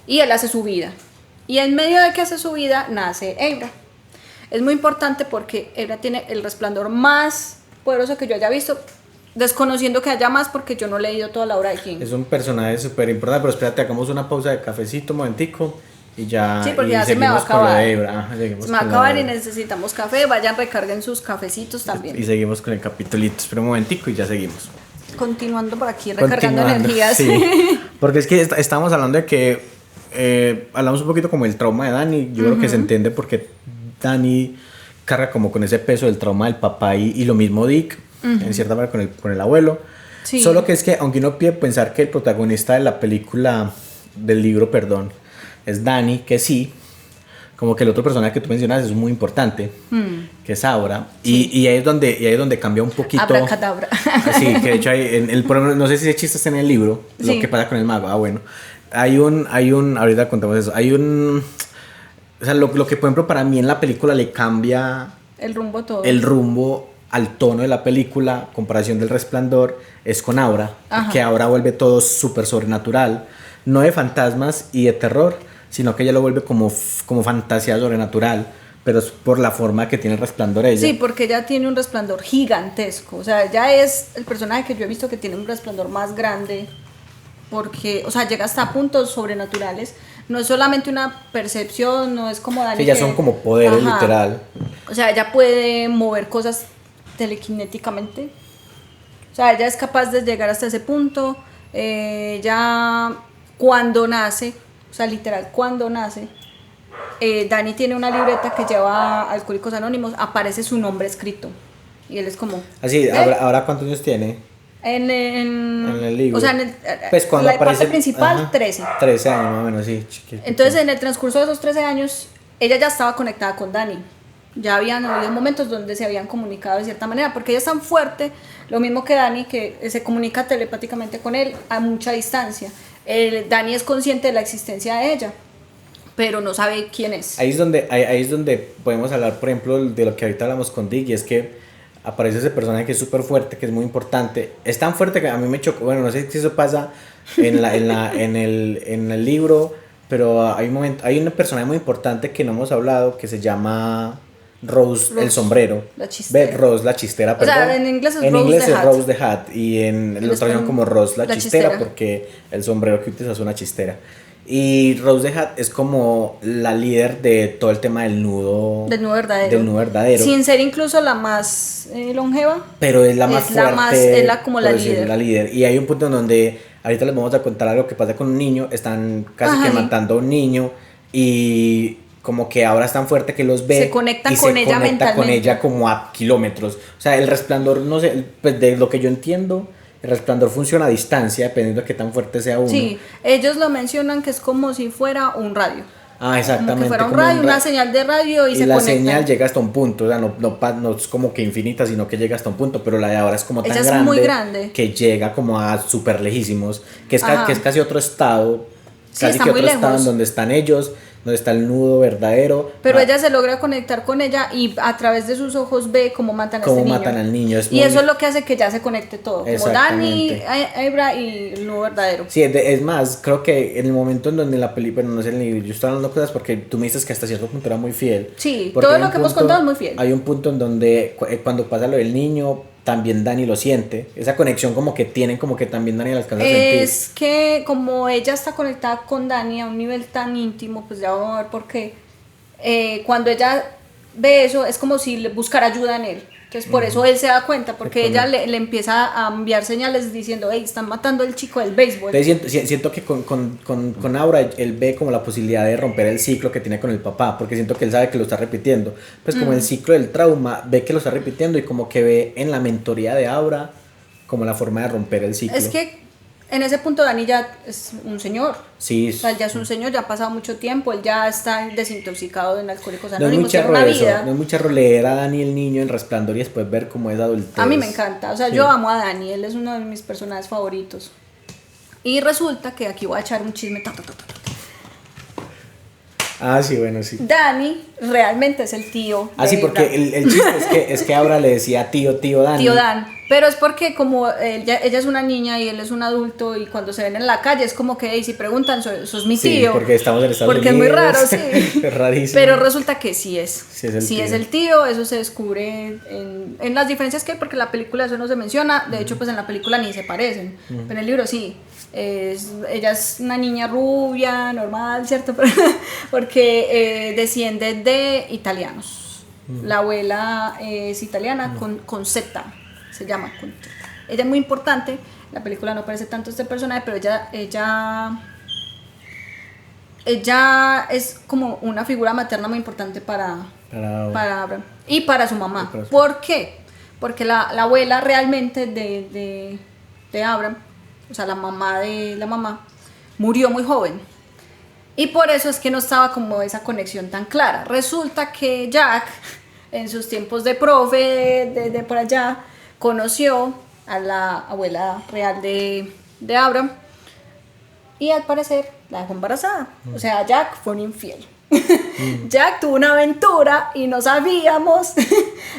Y él hace su vida. Y en medio de que hace su vida, nace Ebra. Es muy importante porque Ebra tiene el resplandor más poderoso que yo haya visto, desconociendo que haya más porque yo no he leído toda la obra de King. Es un personaje súper importante, pero espérate, hagamos una pausa de cafecito un momentico y ya. Sí, porque ya se me va a acabar. Se me va a acabar y necesitamos café. Vayan, recarguen sus cafecitos también. Y seguimos con el capitulito. Espera un momentico y ya seguimos. Continuando por aquí, recargando energías. Sí, porque es que estábamos hablando de que hablamos un poquito como el trauma de Dani. Yo creo que se entiende porque Dani carga como con ese peso del trauma del papá y lo mismo Dick, en cierta manera con el abuelo. Sí. Solo que es que, aunque uno pide pensar que el protagonista de la película, del libro, perdón, es Dani, que sí, como que el otro personaje que tú mencionas es muy importante, que es Aura, Sí. y ahí es donde cambia un poquito. Abracadabra. Sí, que de hecho no sé si ese chiste está en el libro, Sí. lo que pasa con el mago. Ah, bueno. Ahorita contamos eso. O sea, lo que por ejemplo para mí en la película le cambia El rumbo todo. el rumbo al tono de la película, comparación del Resplandor, es con Aura, Ajá. que Aura vuelve todo súper sobrenatural, no de fantasmas y de terror, sino que ella lo vuelve como fantasía sobrenatural, pero es por la forma que tiene el Resplandor ella. Sí, porque ella tiene un resplandor gigantesco. O sea, ella es el personaje que yo he visto que tiene un resplandor más grande. Porque, o sea, llega hasta puntos sobrenaturales. No es solamente una percepción, no es como Dani. Sí, ya son como poderes, Ajá. literal. O sea, ella puede mover cosas telequinéticamente. O sea, ella es capaz de llegar hasta ese punto. Ella, cuando nace, o sea, literal, cuando nace, Dani tiene una libreta que lleva a Alcohólicos Anónimos, aparece su nombre escrito. Y él es como... Así, ahora ¿cuántos años tiene? En el libro. O sea, en Pues cuando la aparece, parte principal, ajá, 13. 13 años más o menos, sí. Entonces, en el transcurso de esos 13 años, ella ya estaba conectada con Dani. Ya habían habido momentos donde se habían comunicado de cierta manera, porque ella es tan fuerte, lo mismo que Dani, que se comunica telepáticamente con él a mucha distancia. Dani es consciente de la existencia de ella, pero no sabe quién es. Ahí es donde podemos hablar, por ejemplo, de lo que ahorita hablamos con Dick, y es que aparece ese personaje que es súper fuerte, que es muy importante. Es tan fuerte que a mí me chocó. Bueno, no sé si eso pasa en el libro, pero hay un personaje muy importante que no hemos hablado, que se llama Rose el sombrero. La chistera. Rose la chistera, perdón. O sea, en inglés es en Rose inglés the es Hat. Rose the Hat, y lo tradujeron como Rose la chistera, chistera, porque el sombrero que utiliza es una chistera. Y Rose the Hat es como la líder de todo el tema del nudo verdadero. Sin ser incluso la más longeva. Pero es la más fuerte. Es como la líder. Es la líder. Y hay un punto en donde ahorita les vamos a contar algo que pasa con un niño. Están casi que matando a un niño. Y como que ahora es tan fuerte que los ve. Se conecta con ella mentalmente. Con ella como a kilómetros. O sea, el Resplandor, no sé, pues de lo que yo entiendo, el Resplandor funciona a distancia, dependiendo de qué tan fuerte sea uno. Sí, ellos lo mencionan que es como si fuera un radio. Ah, exactamente. Como que fuera un radio, una señal de radio y se la conecta. señal llega hasta un punto, o sea, no es como que infinita, sino que llega hasta un punto, pero la de ahora es como tan grande, muy grande, que llega como a súper lejísimos, que es casi otro estado, sí, casi que otro estado en donde están ellos, donde está el nudo verdadero. Pero ella se logra conectar con ella y a través de sus ojos ve cómo matan a este niño. Matan al niño. Y eso es lo que hace que ya se conecte todo. Como Dani, Ebra y el nudo verdadero. Sí, es más, creo que en el momento en donde la película, no sé, yo estoy hablando cosas porque tú me dices que hasta cierto punto era muy fiel. Sí, todo lo que hemos contado es muy fiel. Hay un punto en donde cuando pasa lo del niño, también Dani lo siente. Esa conexión como que tienen, como que también Dani la alcanza a sentir. Es que como ella está conectada con Dani a un nivel tan íntimo, pues ya vamos a ver por qué. Cuando ella ve eso, es como si le buscara ayuda en él. Entonces por eso él se da cuenta, porque ella le empieza a enviar señales diciendo, hey, están matando al chico del béisbol. Entonces siento que con Aura él ve como la posibilidad de romper el ciclo que tiene con el papá, porque siento que él sabe que lo está repitiendo. Pues como el ciclo del trauma, ve que lo está repitiendo y como que ve en la mentoría de Aura como la forma de romper el ciclo. Es que en ese punto Dani ya es un señor. Sí. O sea, ya es un señor, ya ha pasado mucho tiempo, él ya está desintoxicado en Alcohólicos No Anónimos, es una vida. No es mucha leer a Dani el niño en Resplandor y después ver cómo es adultez. A mí me encanta, o sea, sí. Yo amo a Dani, él es uno de mis personajes favoritos. Y resulta que aquí voy a echar un chisme. Ah, sí, bueno, sí. Dani realmente es el tío. Ah, sí, porque el chiste es que Aura le decía tío Dani. Tío Dan. Pero es porque como ella es una niña y él es un adulto y cuando se ven en la calle es como que, hey, si preguntan, sos mi tío. Sí, porque estamos en Estados Unidos. Porque es muy raro, sí. Es rarísimo. Pero resulta que sí es. Sí es el tío, eso se descubre en las diferencias que hay, porque en la película eso no se menciona. De hecho, pues en la película ni se parecen. Pero en el libro sí. Ella es una niña rubia, normal, ¿cierto? Porque desciende de italianos. La abuela es italiana con Z. Se llama Conchita. Ella es muy importante. En la película no aparece tanto este personaje, pero ella es como una figura materna muy importante para Abraham y para su mamá. ¿Por qué? Porque la abuela realmente de Abram, o sea, la mamá de la mamá, murió muy joven. Y por eso es que no estaba como esa conexión tan clara. Resulta que Jack, en sus tiempos de profe de por allá, conoció a la abuela real de Abram y al parecer la dejó embarazada. O sea, Jack fue un infiel. Jack tuvo una aventura y no sabíamos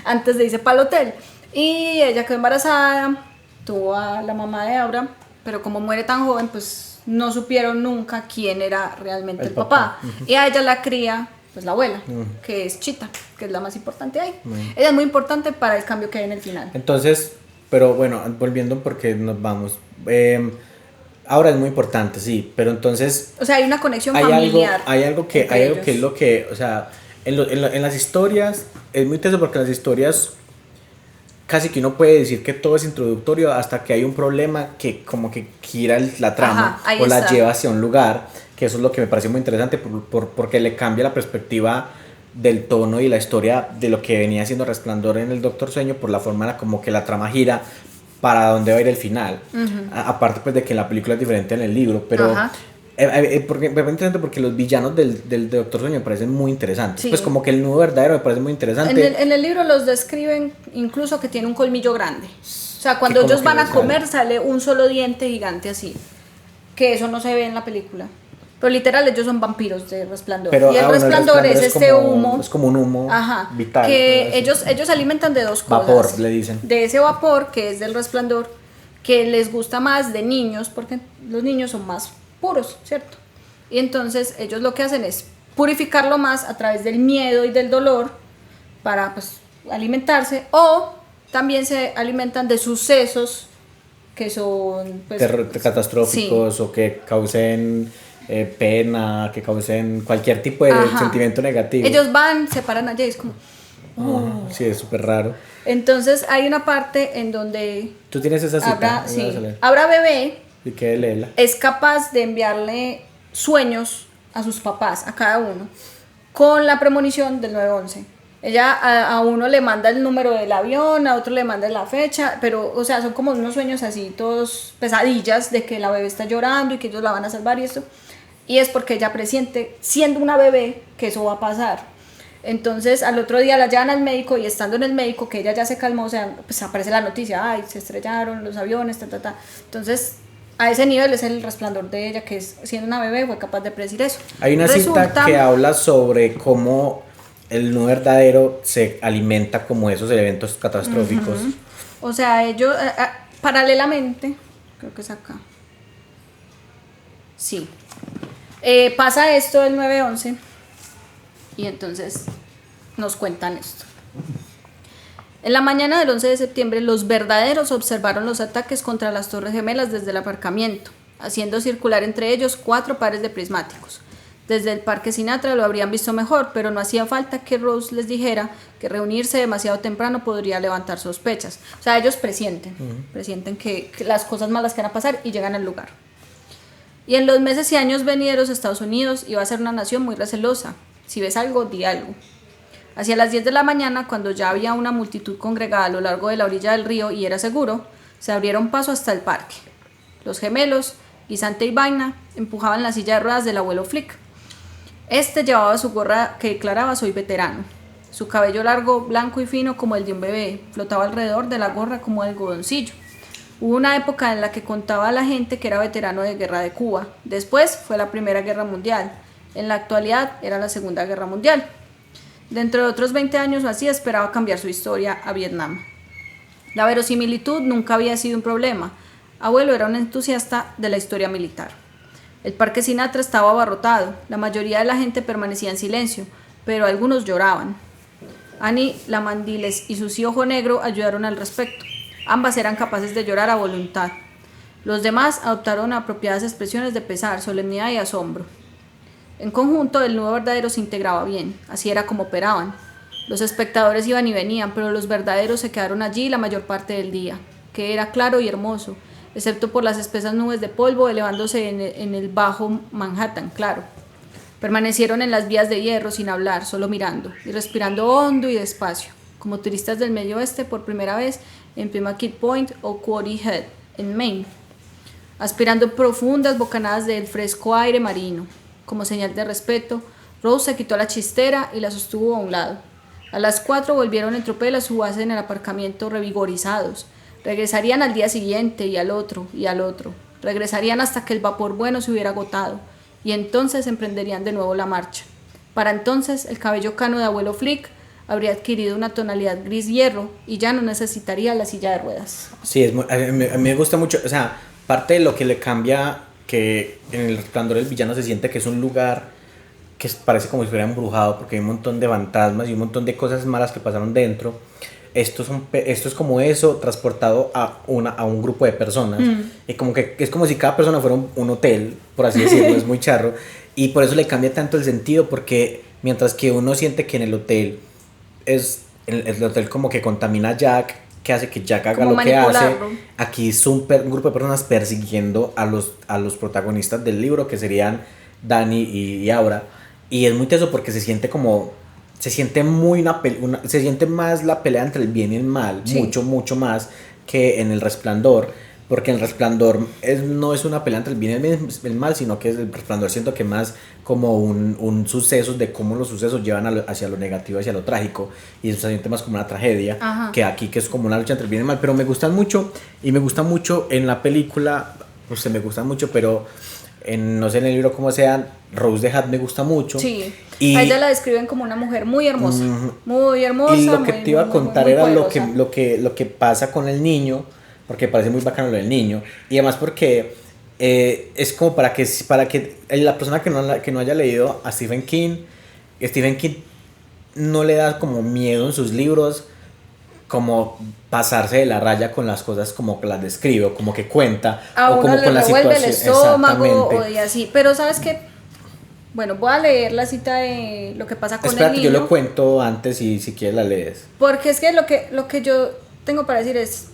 antes de irse para el hotel. Y ella quedó embarazada, tuvo a la mamá de Abram, pero como muere tan joven, pues no supieron nunca quién era realmente el papá. Y a ella la cría pues la abuela, que es Chita, que es la más importante ahí. Ella es muy importante para el cambio que hay en el final. Entonces, pero bueno, volviendo porque nos vamos. Ahora es muy importante, sí, pero entonces... O sea, hay una conexión familiar. Hay algo que es lo que, o sea, en las historias, es muy teso porque en las historias casi que uno puede decir que todo es introductorio hasta que hay un problema que como que gira la trama o la lleva hacia un lugar, que eso es lo que me pareció muy interesante porque le cambia la perspectiva del tono y la historia de lo que venía siendo Resplandor en el Doctor Sueño por la forma en la como que la trama gira para dónde va a ir el final. Aparte pues de que en la película es diferente en el libro, pero porque, me parece interesante porque los villanos del Doctor Sueño me parecen muy interesantes. Sí. Pues como que el nudo verdadero me parece muy interesante. En el libro los describen incluso que tiene un colmillo grande. O sea, cuando ellos van a comer sale un solo diente gigante así. Que eso no se ve en la película. Pero literal ellos son vampiros de Resplandor. Pero, y el resplandor es este como, humo. Es como un humo vital. Que ellos se alimentan de dos cosas. Vapor, le dicen. De ese vapor que es del Resplandor, que les gusta más de niños, porque los niños son más puros, ¿cierto? Y entonces ellos lo que hacen es purificarlo más a través del miedo y del dolor para pues alimentarse, o también se alimentan de sucesos que son pues, catastróficos, sí, o que causen pena, que causen cualquier tipo de sentimiento negativo. Ellos van, se paran allá y es como sí, es súper raro. Entonces hay una parte en donde tú tienes esa cita, Abra bebé ¿y qué léela? Es capaz de enviarle sueños a sus papás, a cada uno, con la premonición del 911. Ella a uno le manda el número del avión, a otro le manda la fecha, pero, o sea, son como unos sueños así, todos pesadillas de que la bebé está llorando y que ellos la van a salvar y esto. Y es porque ella presiente, siendo una bebé, que eso va a pasar. Entonces, al otro día la llevan al médico y estando en el médico, que ella ya se calmó, o sea, pues aparece la noticia, ay, se estrellaron los aviones, Entonces, a ese nivel es el resplandor de ella, que es, siendo una bebé fue capaz de predecir eso. Hay una cita que habla sobre cómo el no verdadero se alimenta como esos eventos catastróficos. O sea, ellos paralelamente, creo que es acá. Sí. Pasa esto del 9/11 y entonces nos cuentan esto. En la mañana del 11 de septiembre, los verdaderos observaron los ataques contra las Torres Gemelas desde el aparcamiento, haciendo circular entre ellos 4 pares de prismáticos. Desde el Parque Sinatra lo habrían visto mejor, pero no hacía falta que Rose les dijera que reunirse demasiado temprano podría levantar sospechas. O sea, ellos presienten que las cosas malas que van a pasar y llegan al lugar. Y en los meses y años venideros, Estados Unidos iba a ser una nación muy recelosa. Si ves algo, di algo. Hacia las 10 de la mañana, cuando ya había una multitud congregada a lo largo de la orilla del río y era seguro, se abrieron paso hasta el parque. Los gemelos, Guisante y Vaina, empujaban la silla de ruedas del abuelo Flick. Este llevaba su gorra que declaraba "soy veterano". Su cabello largo, blanco y fino como el de un bebé, flotaba alrededor de la gorra como algodoncillo. Hubo una época en la que contaba a la gente que era veterano de guerra de Cuba. Después fue la Primera Guerra Mundial. En la actualidad era la Segunda Guerra Mundial. Dentro de otros 20 años o así esperaba cambiar su historia a Vietnam. La verosimilitud nunca había sido un problema. Abuelo era un entusiasta de la historia militar. El Parque Sinatra estaba abarrotado. La mayoría de la gente permanecía en silencio, pero algunos lloraban. Annie Lamandiles y Susie Ojo Negro ayudaron al respecto. Ambas eran capaces de llorar a voluntad. Los demás adoptaron apropiadas expresiones de pesar, solemnidad y asombro. En conjunto, el nudo verdadero se integraba bien, así era como operaban. Los espectadores iban y venían, pero los verdaderos se quedaron allí la mayor parte del día, que era claro y hermoso, excepto por las espesas nubes de polvo elevándose en el bajo Manhattan, claro. Permanecieron en las vías de hierro sin hablar, solo mirando y respirando hondo y despacio, como turistas del Medio Oeste por primera vez en Pemaquid Point o Quarry Head, en Maine, aspirando profundas bocanadas del fresco aire marino. Como señal de respeto, Rose se quitó la chistera y la sostuvo a un lado. A las 4 volvieron en tropel a su base en el aparcamiento revigorizados. Regresarían al día siguiente y al otro y al otro. Regresarían hasta que el vapor bueno se hubiera agotado y entonces emprenderían de nuevo la marcha. Para entonces el cabello cano de abuelo Flick habría adquirido una tonalidad gris hierro y ya no necesitaría la silla de ruedas. Sí, a mí me gusta mucho, o sea, parte de lo que le cambia, que en El Resplandor el villano se siente que es un lugar que parece como si fuera embrujado porque hay un montón de fantasmas y un montón de cosas malas que pasaron dentro. Esto es como eso transportado a un grupo de personas y como que es como si cada persona fuera un hotel, por así decirlo, es muy charro, y por eso le cambia tanto el sentido, porque mientras que uno siente que en el hotel el hotel como que contamina a Jack, que hace que Jack haga como lo que hace, aquí es un grupo de personas persiguiendo a los protagonistas del libro, que serían Dani y Aura, y es muy teso porque se siente se siente más la pelea entre el bien y el mal, sí. mucho más que en El Resplandor, porque en El Resplandor no es una pelea entre el bien y el mal, sino que es El Resplandor, siento que más como un suceso de cómo los sucesos llevan hacia lo negativo, hacia lo trágico, y eso se siente más como una tragedia. Ajá. Que aquí, que es como una lucha entre el bien y el mal, pero me gustan mucho, y me gusta mucho en la película, pues me gustan mucho, pero no sé en el libro cómo sean, Rose the Hat me gusta mucho. Sí, a ella la describen como una mujer muy hermosa, muy hermosa. Y lo que te iba a contar era lo que pasa con el niño, porque parece muy bacano lo del niño, y además porque es como para que la persona que no haya leído a Stephen King no le da como miedo en sus libros como pasarse de la raya con las cosas como que las describe o como que cuenta a o como uno con le la revuelve el situación estómago o y así, pero sabes qué, bueno, voy a leer la cita de lo que pasa con Espérate, el niño. yo lo cuento antes y si quieres la lees, porque es que lo que yo tengo para decir es,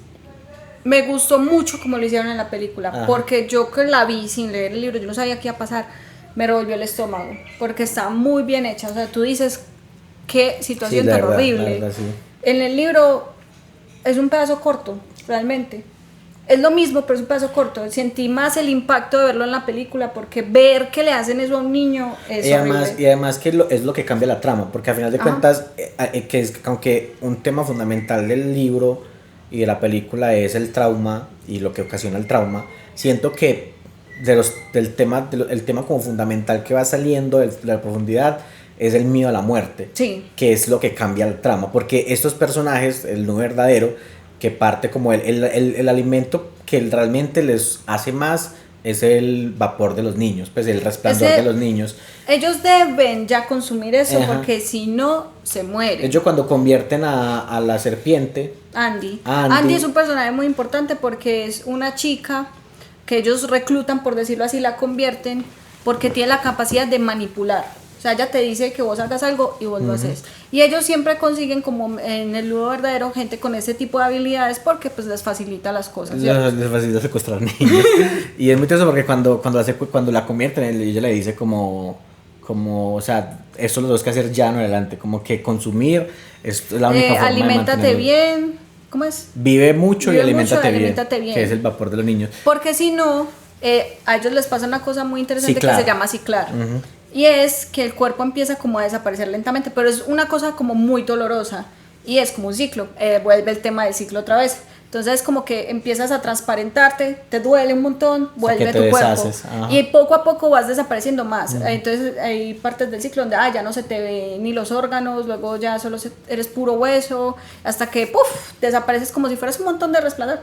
me gustó mucho como lo hicieron en la película. Ajá. Porque yo que la vi sin leer el libro, yo no sabía qué iba a pasar, me revolvió el estómago porque está muy bien hecha, o sea, tú dices qué situación tan horrible. La verdad, sí. En el libro es un pedazo corto, realmente. Es lo mismo, pero es un pedazo corto. Sentí más el impacto de verlo en la película, porque ver que le hacen eso a un niño es horrible. Y además que es lo que cambia la trama, porque al final de cuentas, que es, aunque un tema fundamental del libro y de la película es el trauma y lo que ocasiona el trauma, siento que el tema como fundamental que va saliendo de la profundidad es el miedo a la muerte, sí. Que es lo que cambia el trama, porque estos personajes, el no verdadero, que parte como el alimento que realmente les hace más es el vapor de los niños, pues el resplandor de los niños. Ellos deben ya consumir eso. Ajá. Porque si no, se mueren. Ellos cuando convierten a la serpiente, Andy es un personaje muy importante porque es una chica que ellos reclutan, por decirlo así, la convierten porque tiene la capacidad de manipular. O sea, ella te dice que vos hagas algo y vos lo haces. Y ellos siempre consiguen, como en el nuevo verdadero, gente con ese tipo de habilidades porque pues les facilita las cosas. Les facilita secuestrar niños. Y es muy interesante porque cuando la convierten, ella le dice como, o sea, eso lo tienes que hacer ya en adelante, como que consumir es la única forma aliméntate de bien, ¿cómo es? Vive mucho y aliméntate bien, que es el vapor de los niños. Porque si no, a ellos les pasa una cosa muy interesante que se llama ciclar. Y es que el cuerpo empieza como a desaparecer lentamente, pero es una cosa como muy dolorosa y es como un ciclo, vuelve el tema del ciclo otra vez. Entonces es como que empiezas a transparentarte, te duele un montón, vuelve tu cuerpo y poco a poco vas desapareciendo más. Entonces hay partes del ciclo donde ya no se te ven ni los órganos, luego ya solo eres puro hueso, hasta que desapareces como si fueras un montón de resplandor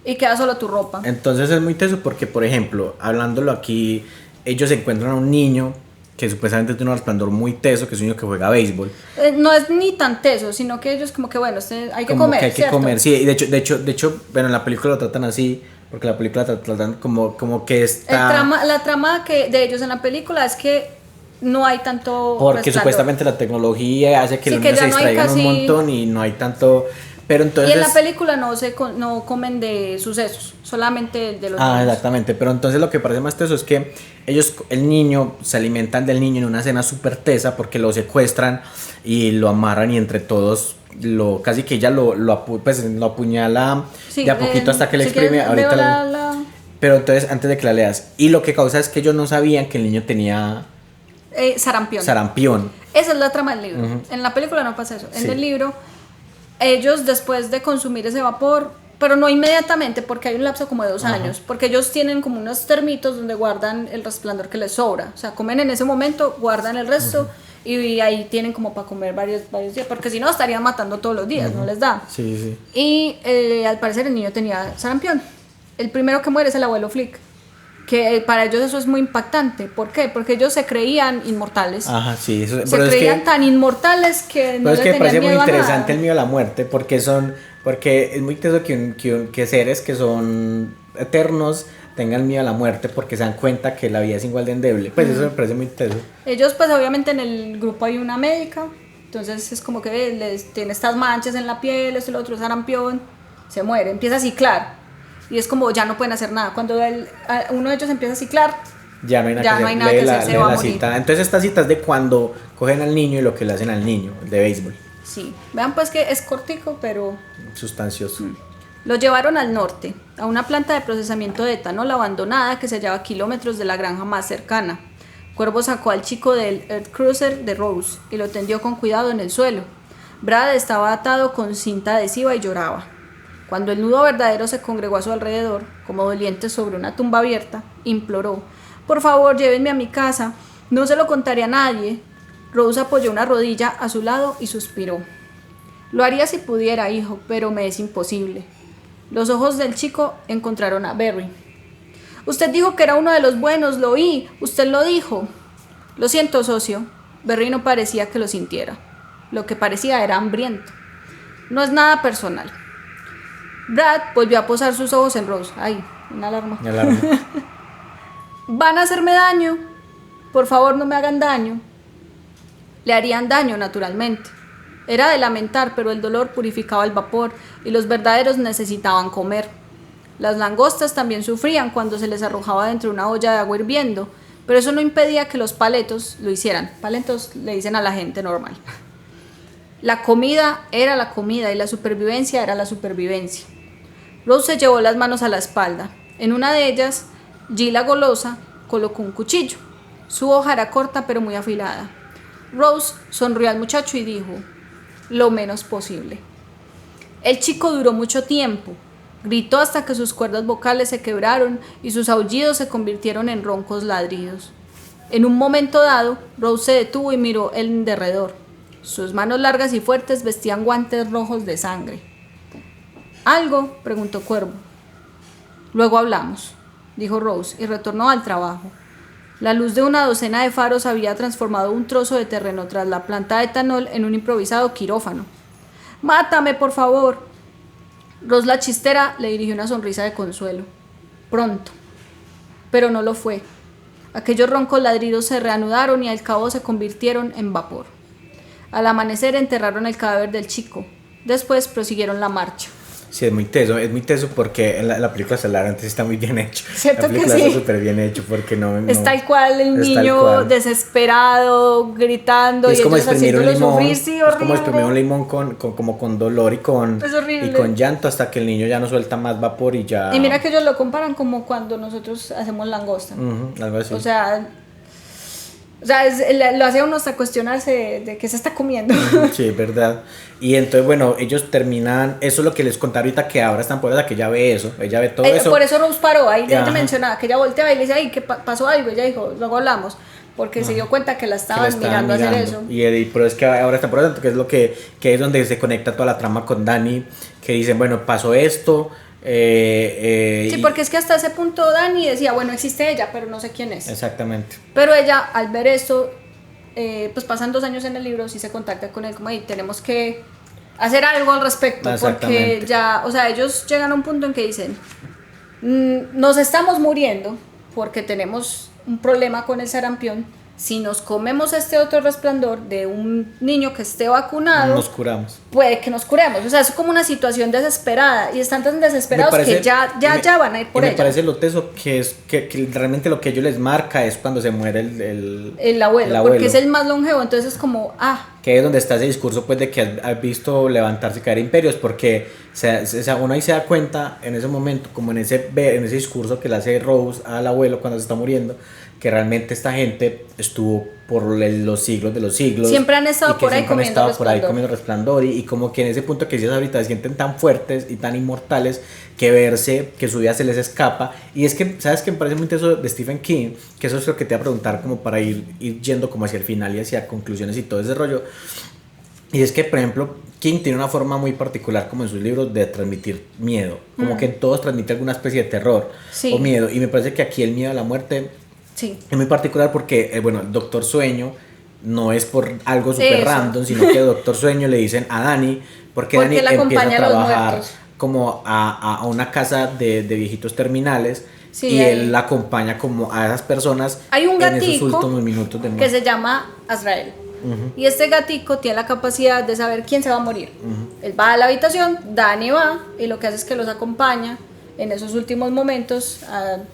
y queda solo tu ropa. Entonces es muy teso porque, por ejemplo, hablándolo aquí, ellos encuentran a un niño que supuestamente tiene un resplandor muy teso, que es un niño que juega béisbol. No es ni tan teso, sino que ellos como que bueno, hay que como comer, que hay que comer, sí, y de hecho, bueno, en la película lo tratan así, porque la película tratan como que está... La trama de ellos en la película es que no hay tanto porque resplandor. Supuestamente la tecnología hace que los niños se distraigan un montón y no hay tanto... Pero entonces, y en la película no comen de sucesos, solamente de los niños. Exactamente, pero entonces lo que parece más teso es que el niño, se alimentan del niño en una escena súper tesa porque lo secuestran y lo amarran y entre todos casi que ella lo apuñala de a poquito hasta que le exprime. Ahorita pero entonces, antes de que la leas, y lo que causa es que ellos no sabían que el niño tenía sarampión. Esa es la trama del libro. Uh-huh. En la película no pasa eso. En el libro, ellos después de consumir ese vapor, pero no inmediatamente porque hay un lapso como de 2 años, porque ellos tienen como unos termitos donde guardan el resplandor que les sobra. O sea, comen en ese momento, guardan el resto y ahí tienen como para comer varios días, porque si no estarían matando todos los días, no les da. Sí. Y al parecer el niño tenía sarampión. El primero que muere es el abuelo Flick, que para ellos eso es muy impactante. ¿Por qué? Porque ellos se creían inmortales. Ajá, sí. Se creían tan inmortales que no le tenían miedo a nada. Pero es que me parece muy interesante el miedo a la muerte, porque es muy teso que seres que son eternos tengan miedo a la muerte porque se dan cuenta que la vida es igual de endeble. Pues eso me parece muy teso. Ellos, pues obviamente en el grupo hay una médica, entonces es como que tiene estas manchas en la piel, esto y lo otro, sarampión, se muere, empieza a ciclar. Y es como ya no pueden hacer nada. Cuando uno de ellos empieza a ciclar, ya no hay nada que hacer, se va a morir. Cita. Entonces esta cita es de cuando cogen al niño y lo que le hacen al niño, el de béisbol. Sí, vean pues que es cortico, pero sustancioso. Lo llevaron al norte, a una planta de procesamiento de etanol abandonada que se hallaba a kilómetros de la granja más cercana. Cuervo sacó al chico del Earth Cruiser de Rose y lo tendió con cuidado en el suelo. Brad estaba atado con cinta adhesiva y lloraba. Cuando el nudo verdadero se congregó a su alrededor, como doliente sobre una tumba abierta, imploró: «Por favor, llévenme a mi casa, no se lo contaré a nadie». Rose apoyó una rodilla a su lado y suspiró. «Lo haría si pudiera, hijo, pero me es imposible». Los ojos del chico encontraron a Berry. «Usted dijo que era uno de los buenos, lo oí, usted lo dijo». «Lo siento, socio». Berry no parecía que lo sintiera. Lo que parecía era hambriento. «No es nada personal». Brad volvió a posar sus ojos en Rose. ¡Ay, una alarma! «¿Van a hacerme daño? Por favor, no me hagan daño». Le harían daño, naturalmente. Era de lamentar, pero el dolor purificaba el vapor y los verdaderos necesitaban comer. Las langostas también sufrían cuando se les arrojaba dentro de una olla de agua hirviendo, pero eso no impedía que los paletos lo hicieran. Paletos le dicen a la gente normal. La comida era la comida y la supervivencia era la supervivencia. Rose se llevó las manos a la espalda. En una de ellas, Jill, la golosa, colocó un cuchillo. Su hoja era corta pero muy afilada. Rose sonrió al muchacho y dijo: «Lo menos posible». El chico duró mucho tiempo. Gritó hasta que sus cuerdas vocales se quebraron y sus aullidos se convirtieron en roncos ladridos. En un momento dado, Rose se detuvo y miró en derredor. Sus manos largas y fuertes vestían guantes rojos de sangre. «¿Algo?», preguntó Cuervo. «Luego hablamos», dijo Rose y retornó al trabajo. La luz de una docena de faros había transformado un trozo de terreno tras la planta de etanol en un improvisado quirófano. «¡Mátame, por favor!». Rose, la chistera, le dirigió una sonrisa de consuelo. Pronto. Pero no lo fue. Aquellos roncos ladridos se reanudaron y al cabo se convirtieron en vapor. Al amanecer enterraron el cadáver del chico. Después prosiguieron la marcha. Sí, es muy teso porque la película estelar antes está muy bien hecho. ¿Cierto? La película que sí? está súper bien hecho porque es tal cual el niño desesperado, gritando, y es como ellos haciéndolo sufrir, sí, horrible. Es como exprimir un limón con dolor y con llanto hasta que el niño ya no suelta más vapor y ya... Y mira que ellos lo comparan como cuando nosotros hacemos langosta. Algo así. O sea, lo hace a uno hasta cuestionarse de qué se está comiendo. Sí, es verdad. Y entonces, bueno, ellos terminan, eso es lo que les conté ahorita, que ahora están por que ella ve eso, ella ve todo eso. Por eso Rose paró, ahí ella mencionaba que ella volteaba y le decía: «Ay, ¿qué pasó algo?». Ella dijo: «Luego hablamos», porque se dio cuenta que la estaban mirando hacer eso. Pero es que ahora está por eso, que es lo que es donde se conecta toda la trama con Dani, que dicen: «Bueno, pasó esto». Sí, porque es que hasta ese punto Dani decía: «Bueno, existe ella, pero no sé quién es». Exactamente. Pero ella, al ver esto, pues pasan 2 años en el libro, sí se contacta con él como: «Hey, tenemos que hacer algo al respecto», porque ya, o sea, ellos llegan a un punto en que dicen: «Nos estamos muriendo porque tenemos un problema con el sarampión, si nos comemos este otro resplandor de un niño que esté vacunado, nos curamos. Puede que nos curemos. O sea, es como una situación desesperada y están tan desesperados que ya van a ir por ella. Me parece lo teso que realmente lo que ellos les marca es cuando se muere el abuelo, porque es el más longevo, entonces es como, que es donde está ese discurso pues de que has visto levantarse y caer imperios, porque uno ahí se da cuenta en ese momento, como en ese discurso que le hace Rose al abuelo cuando se está muriendo, que realmente esta gente estuvo por los siglos de los siglos. Siempre han estado por ahí comiendo resplandor y como que en ese punto que decías ahorita se sienten tan fuertes y tan inmortales que su vida se les escapa. Y es que, ¿sabes qué? Me parece muy interesante de Stephen King, que eso es lo que te voy a preguntar como para ir yendo como hacia el final y hacia conclusiones y todo ese rollo. Y es que, por ejemplo, King tiene una forma muy particular como en sus libros de transmitir miedo. Como que en todos transmite alguna especie de terror o miedo. Y me parece que aquí el miedo a la muerte es muy particular porque, el Doctor Sueño no es por algo súper random, sino que Doctor Sueño le dicen a Dani, porque Dani empieza a trabajar como a una casa de viejitos terminales. Y él la acompaña como a esas personas. Hay un en esos últimos minutos de muerte. Que se llama Azrael. Y este gatico tiene la capacidad de saber quién se va a morir. Él va a la habitación, Dani va y lo que hace es que los acompaña en esos últimos momentos,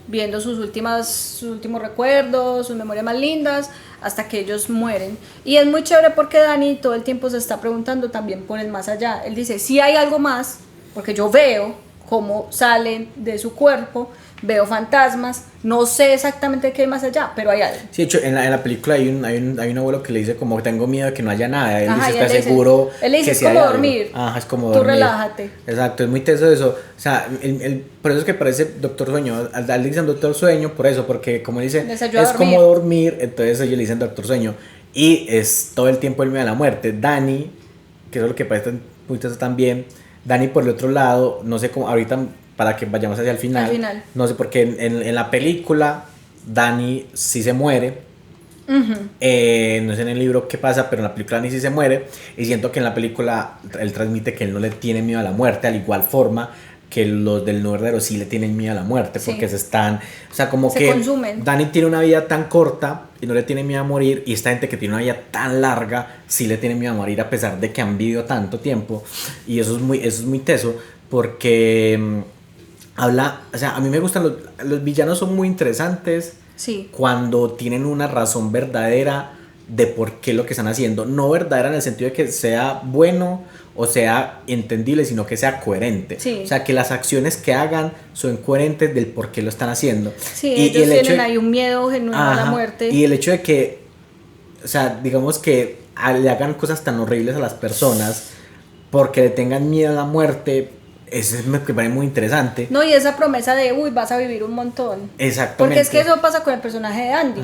viendo sus últimos recuerdos, sus memorias más lindas, hasta que ellos mueren. Y es muy chévere porque Dani todo el tiempo se está preguntando también por el más allá. Él dice, si hay algo más, porque yo veo cómo salen de su cuerpo, veo fantasmas, no sé exactamente qué hay más allá, pero hay algo. Sí, de hecho, en la película hay un abuelo que le dice como tengo miedo de que no haya nada. Él dice, ¿estás seguro? Él le dice, es como dormir. Ajá, es como tú dormir. Relájate. Exacto, es muy teso eso. O sea, por eso es que parece Doctor Sueño. Al le dicen Doctor Sueño, por eso, porque como dice, es como dormir, entonces ellos le dicen Doctor Sueño. Y es todo el tiempo el miedo a la muerte. Dani, que es lo que parece muy teso también. Dani, por el otro lado, no sé cómo, ahorita para que vayamos hacia el final. No sé, porque en la película Dani sí se muere. No sé en el libro qué pasa, pero en la película Dani sí se muere. Y siento que en la película él transmite que él no le tiene miedo a la muerte, al igual forma que los del No Verdadero sí le tienen miedo a la muerte, porque se consumen. Dani tiene una vida tan corta y no le tiene miedo a morir, y esta gente que tiene una vida tan larga sí le tiene miedo a morir a pesar de que han vivido tanto tiempo. Y eso es muy teso, porque o sea, a mí me gustan los villanos, son muy interesantes cuando tienen una razón verdadera de por qué lo que están haciendo, no verdadera en el sentido de que sea bueno o sea entendible, sino que sea coherente. O sea, que las acciones que hagan son coherentes del por qué lo están haciendo. Ellos tienen ahí un miedo genuino a la muerte. Y el hecho de que, o sea, digamos que le hagan cosas tan horribles a las personas porque le tengan miedo a la muerte, eso me parece muy interesante. No, y esa promesa de, vas a vivir un montón. Exactamente. Porque es que eso pasa con el personaje de Andy.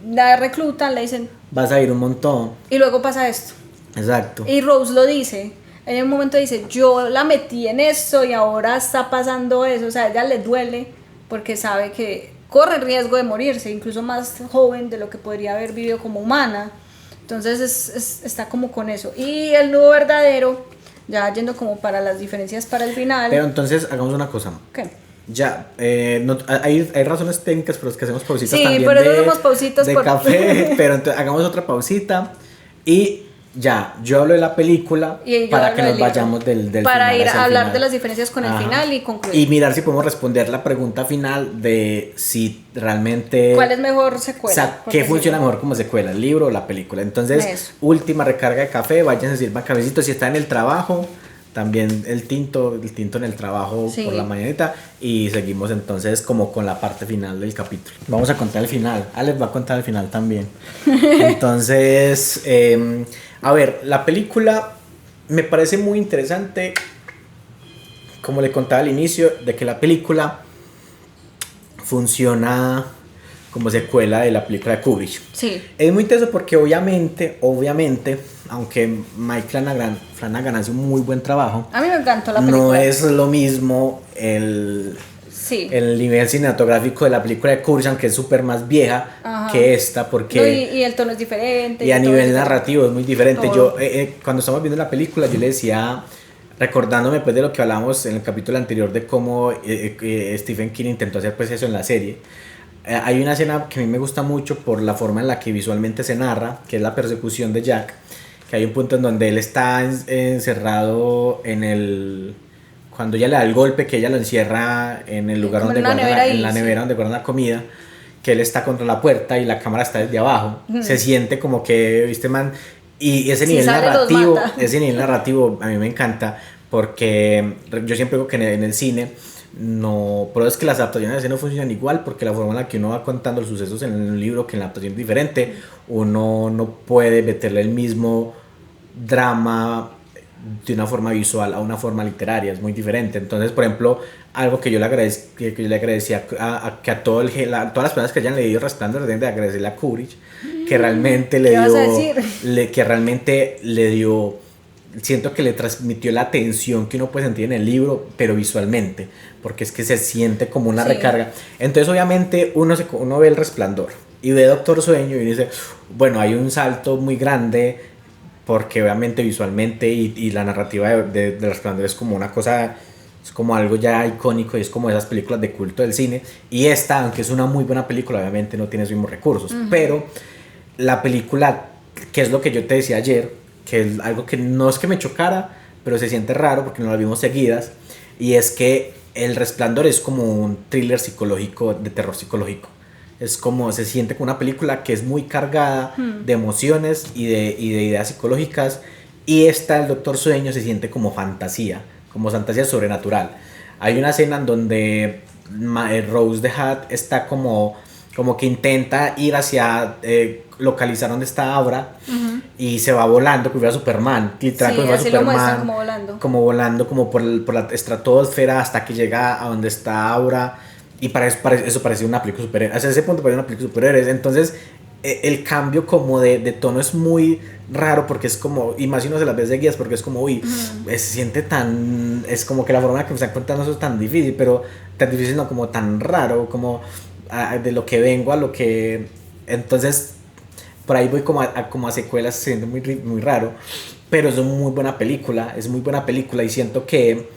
La reclutan, le dicen, vas a vivir un montón. Y luego pasa esto. Exacto. Y Rose lo dice. En un momento dice, yo la metí en esto y ahora está pasando eso. O sea, a ella le duele porque sabe que corre el riesgo de morirse, incluso más joven de lo que podría haber vivido como humana. Entonces está como con eso. Y el nudo verdadero, ya yendo como para las diferencias para el final. Pero entonces hagamos una cosa. ¿Qué? Ya, hay razones técnicas por las que hacemos pausitas también. Sí, por eso hacemos pausitas de café, pero entonces hagamos otra pausita y ya, yo hablo de la película para que nos vayamos del para final ir a hablar final. De las diferencias con el final y concluir. Y mirar si podemos responder la pregunta final de si realmente... ¿Cuál es mejor secuela? O sea, ¿qué funciona mejor como secuela, el libro o la película? Entonces, última recarga de café, váyanse a sirvan cafecito. Si está en el trabajo, también el tinto en el trabajo por la mañanita. Y seguimos entonces como con la parte final del capítulo. Vamos a contar el final. Alex va a contar el final también. Entonces... a ver, la película me parece muy interesante, como le contaba al inicio, de que la película funciona como secuela de la película de Kubrick. Sí. Es muy interesante porque obviamente, aunque Mike Flanagan hace un muy buen trabajo, a mí me encantó la película. No es lo mismo el nivel cinematográfico de la película de Kubrick, que es súper más vieja que esta, porque... No, y el tono es diferente. Y a nivel narrativo es muy diferente. Yo, cuando estamos viendo la película, yo le decía, recordándome pues de lo que hablamos en el capítulo anterior de cómo Stephen King intentó hacer pues eso en la serie, Hay una escena que a mí me gusta mucho por la forma en la que visualmente se narra, que es la persecución de Jack, que hay un punto en donde él está encerrado en el... Cuando ella le da el golpe, que ella lo encierra en el lugar donde guardan en la nevera donde guardan la comida, que él está contra la puerta y la cámara está desde abajo. Se siente como que, viste, man, y ese nivel narrativo a mí me encanta, porque yo siempre digo que en el cine no, pero es que las adaptaciones de cine no funcionan igual, porque la forma en la que uno va contando los sucesos en un libro que en la adaptación es diferente, uno no puede meterle el mismo drama de una forma visual a una forma literaria, es muy diferente. Entonces, por ejemplo, algo que yo le agradecía que a todas las personas que hayan leído Resplandor, de agradecerle a Kubrick, que realmente que realmente le dio, siento que le transmitió la tensión que uno puede sentir en el libro, pero visualmente, porque es que se siente como una recarga. Entonces, obviamente, uno ve El Resplandor y ve Doctor Sueño y dice, bueno, hay un salto muy grande, porque obviamente visualmente y la narrativa de Resplandor es como una cosa, es como algo ya icónico y es como esas películas de culto del cine. Y esta, aunque es una muy buena película, obviamente no tiene esos mismos recursos, pero la película, que es lo que yo te decía ayer, que es algo que no es que me chocara, pero se siente raro porque no las vimos seguidas, y es que El Resplandor es como un thriller psicológico, de terror psicológico. Es como, se siente como una película que es muy cargada de emociones y de ideas psicológicas, y esta, El Doctor Sueño, se siente como fantasía sobrenatural. Hay una escena en donde Rose the Hat está como que intenta ir hacia localizar dónde está Abra, y se va volando como si fuera Superman, literal, como así Superman, lo muestran como volando como por la estratosfera hasta que llega a donde está Abra. Y eso parecía una película superhéroes. Hasta ese punto parecía una película superhéroes. Entonces, el cambio como de tono es muy raro, porque es como, y más si uno se las ve seguidas, porque es como, uy, se siente tan, es como que la forma en la que me están contando eso es tan difícil, pero tan difícil, no, como tan raro, como de lo que vengo a lo que... Entonces, por ahí voy como a secuelas, se siente muy, muy raro, pero es una muy buena película, y siento que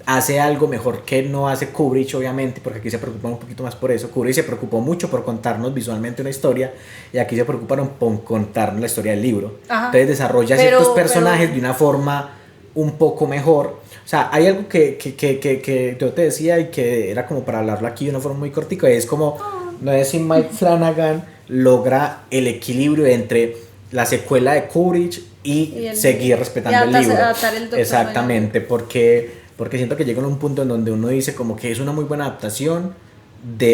hace algo mejor que no hace Kubrick, obviamente, porque aquí se preocupan un poquito más por eso. Kubrick se preocupó mucho por contarnos visualmente una historia, y aquí se preocuparon por contarnos la historia del libro. Entonces desarrolla ciertos personajes de una forma un poco mejor. O sea, hay algo que yo te decía y que era como para hablarlo aquí de una forma muy cortica, y es como, no es si Mike Flanagan logra el equilibrio entre la secuela de Kubrick y seguir respetando el libro. Exactamente, porque siento que llega a un punto en donde uno dice como que es una muy buena adaptación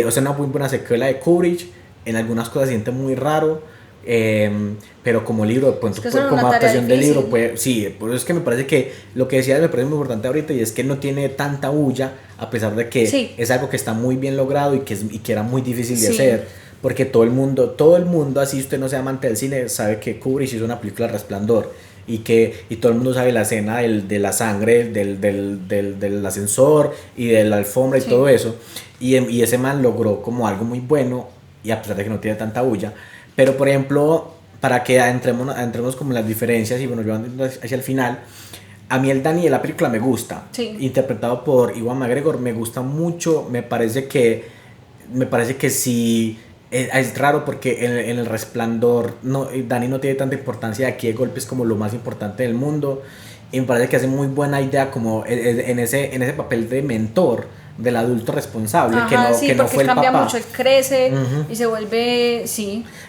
o sea, una muy buena secuela de Kubrick. En algunas cosas se siente muy raro, pero como libro, pues, como adaptación del libro, pues sí, por eso es que me parece que lo que decías me parece muy importante ahorita, y es que no tiene tanta bulla, a pesar de que es algo que está muy bien logrado y que era muy difícil de hacer, porque todo el mundo, así usted no sea amante del cine, sabe que Kubrick hizo una película Resplandor, y todo el mundo sabe la escena de la sangre del ascensor y de la alfombra y todo eso, y ese man logró como algo muy bueno, y a pesar de que no tiene tanta bulla. Pero por ejemplo, para que entremos como en las diferencias y bueno, llevando hacia el final, a mí el Danny de la película me gusta, interpretado por Ewan McGregor, me gusta mucho. Me parece que sí. Es raro porque en El Resplandor Danny no tiene tanta importancia. Aquí de golpe es como lo más importante del mundo, y me parece que hace muy buena idea como en ese papel de mentor del adulto responsable. Que no fue el papá. Cambia mucho, él crece y se vuelve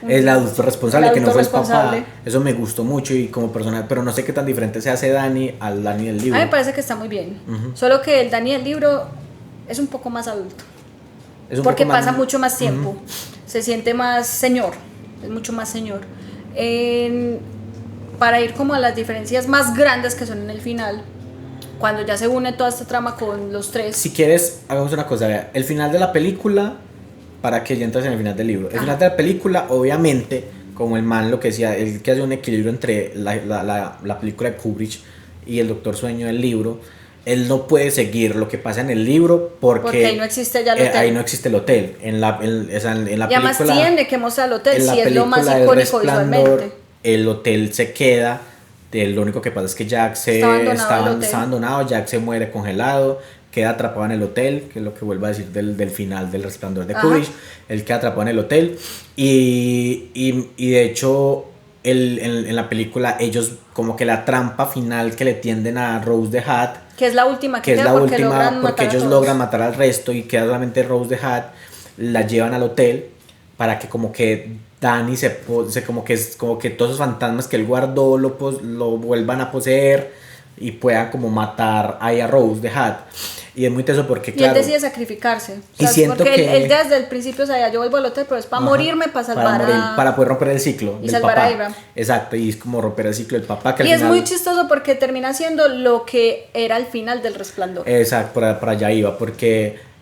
el adulto responsable, que no fue el papá. Eso me gustó mucho y como personal, pero no sé qué tan diferente se hace Danny al Danny del libro. A mí me parece que está muy bien, solo que el Danny del libro es un poco más adulto, porque pasa mucho más tiempo. Se siente más señor, es mucho más señor. Para ir como a las diferencias más grandes que son en el final, cuando ya se une toda esta trama con los tres. Si quieres, hagamos una cosa, vea, el final de la película, para que ya entres en el final del libro. El final de la película, obviamente, como el man lo que decía, el que hace un equilibrio entre la película de Kubrick y El Doctor Sueño del libro, él no puede seguir lo que pasa en el libro porque ahí no existe ya el hotel. Ahí no existe el hotel. En la película, y además tiene que mostrar el hotel, si es lo más icónico visualmente. El hotel se queda. Lo único que pasa es que Jack está abandonado, Jack se muere congelado, queda atrapado en el hotel, que es lo que vuelvo a decir del final del Resplandor de Kubrick. Él queda atrapado en el hotel y de hecho en la película ellos como que la trampa final que le tienden a Rose the Hat, que es la última que es la última porque ellos logran matar al resto y queda solamente Rose the Hat, la llevan al hotel para que como que Danny como que todos esos fantasmas que él guardó lo vuelvan a poseer y puedan como matar ahí a Rose the Hat. Y es muy teso porque, claro, y él decide sacrificarse. Y siento porque que él desde el principio sabía, yo vuelvo al hotel, pero es para morirme, para salvar para poder romper el ciclo y del salvar papá. a Eva. Exacto, y es como romper el ciclo del papá. Que y al es muy chistoso porque termina siendo lo que era el final del Resplandor. Exacto, para allá iba, porque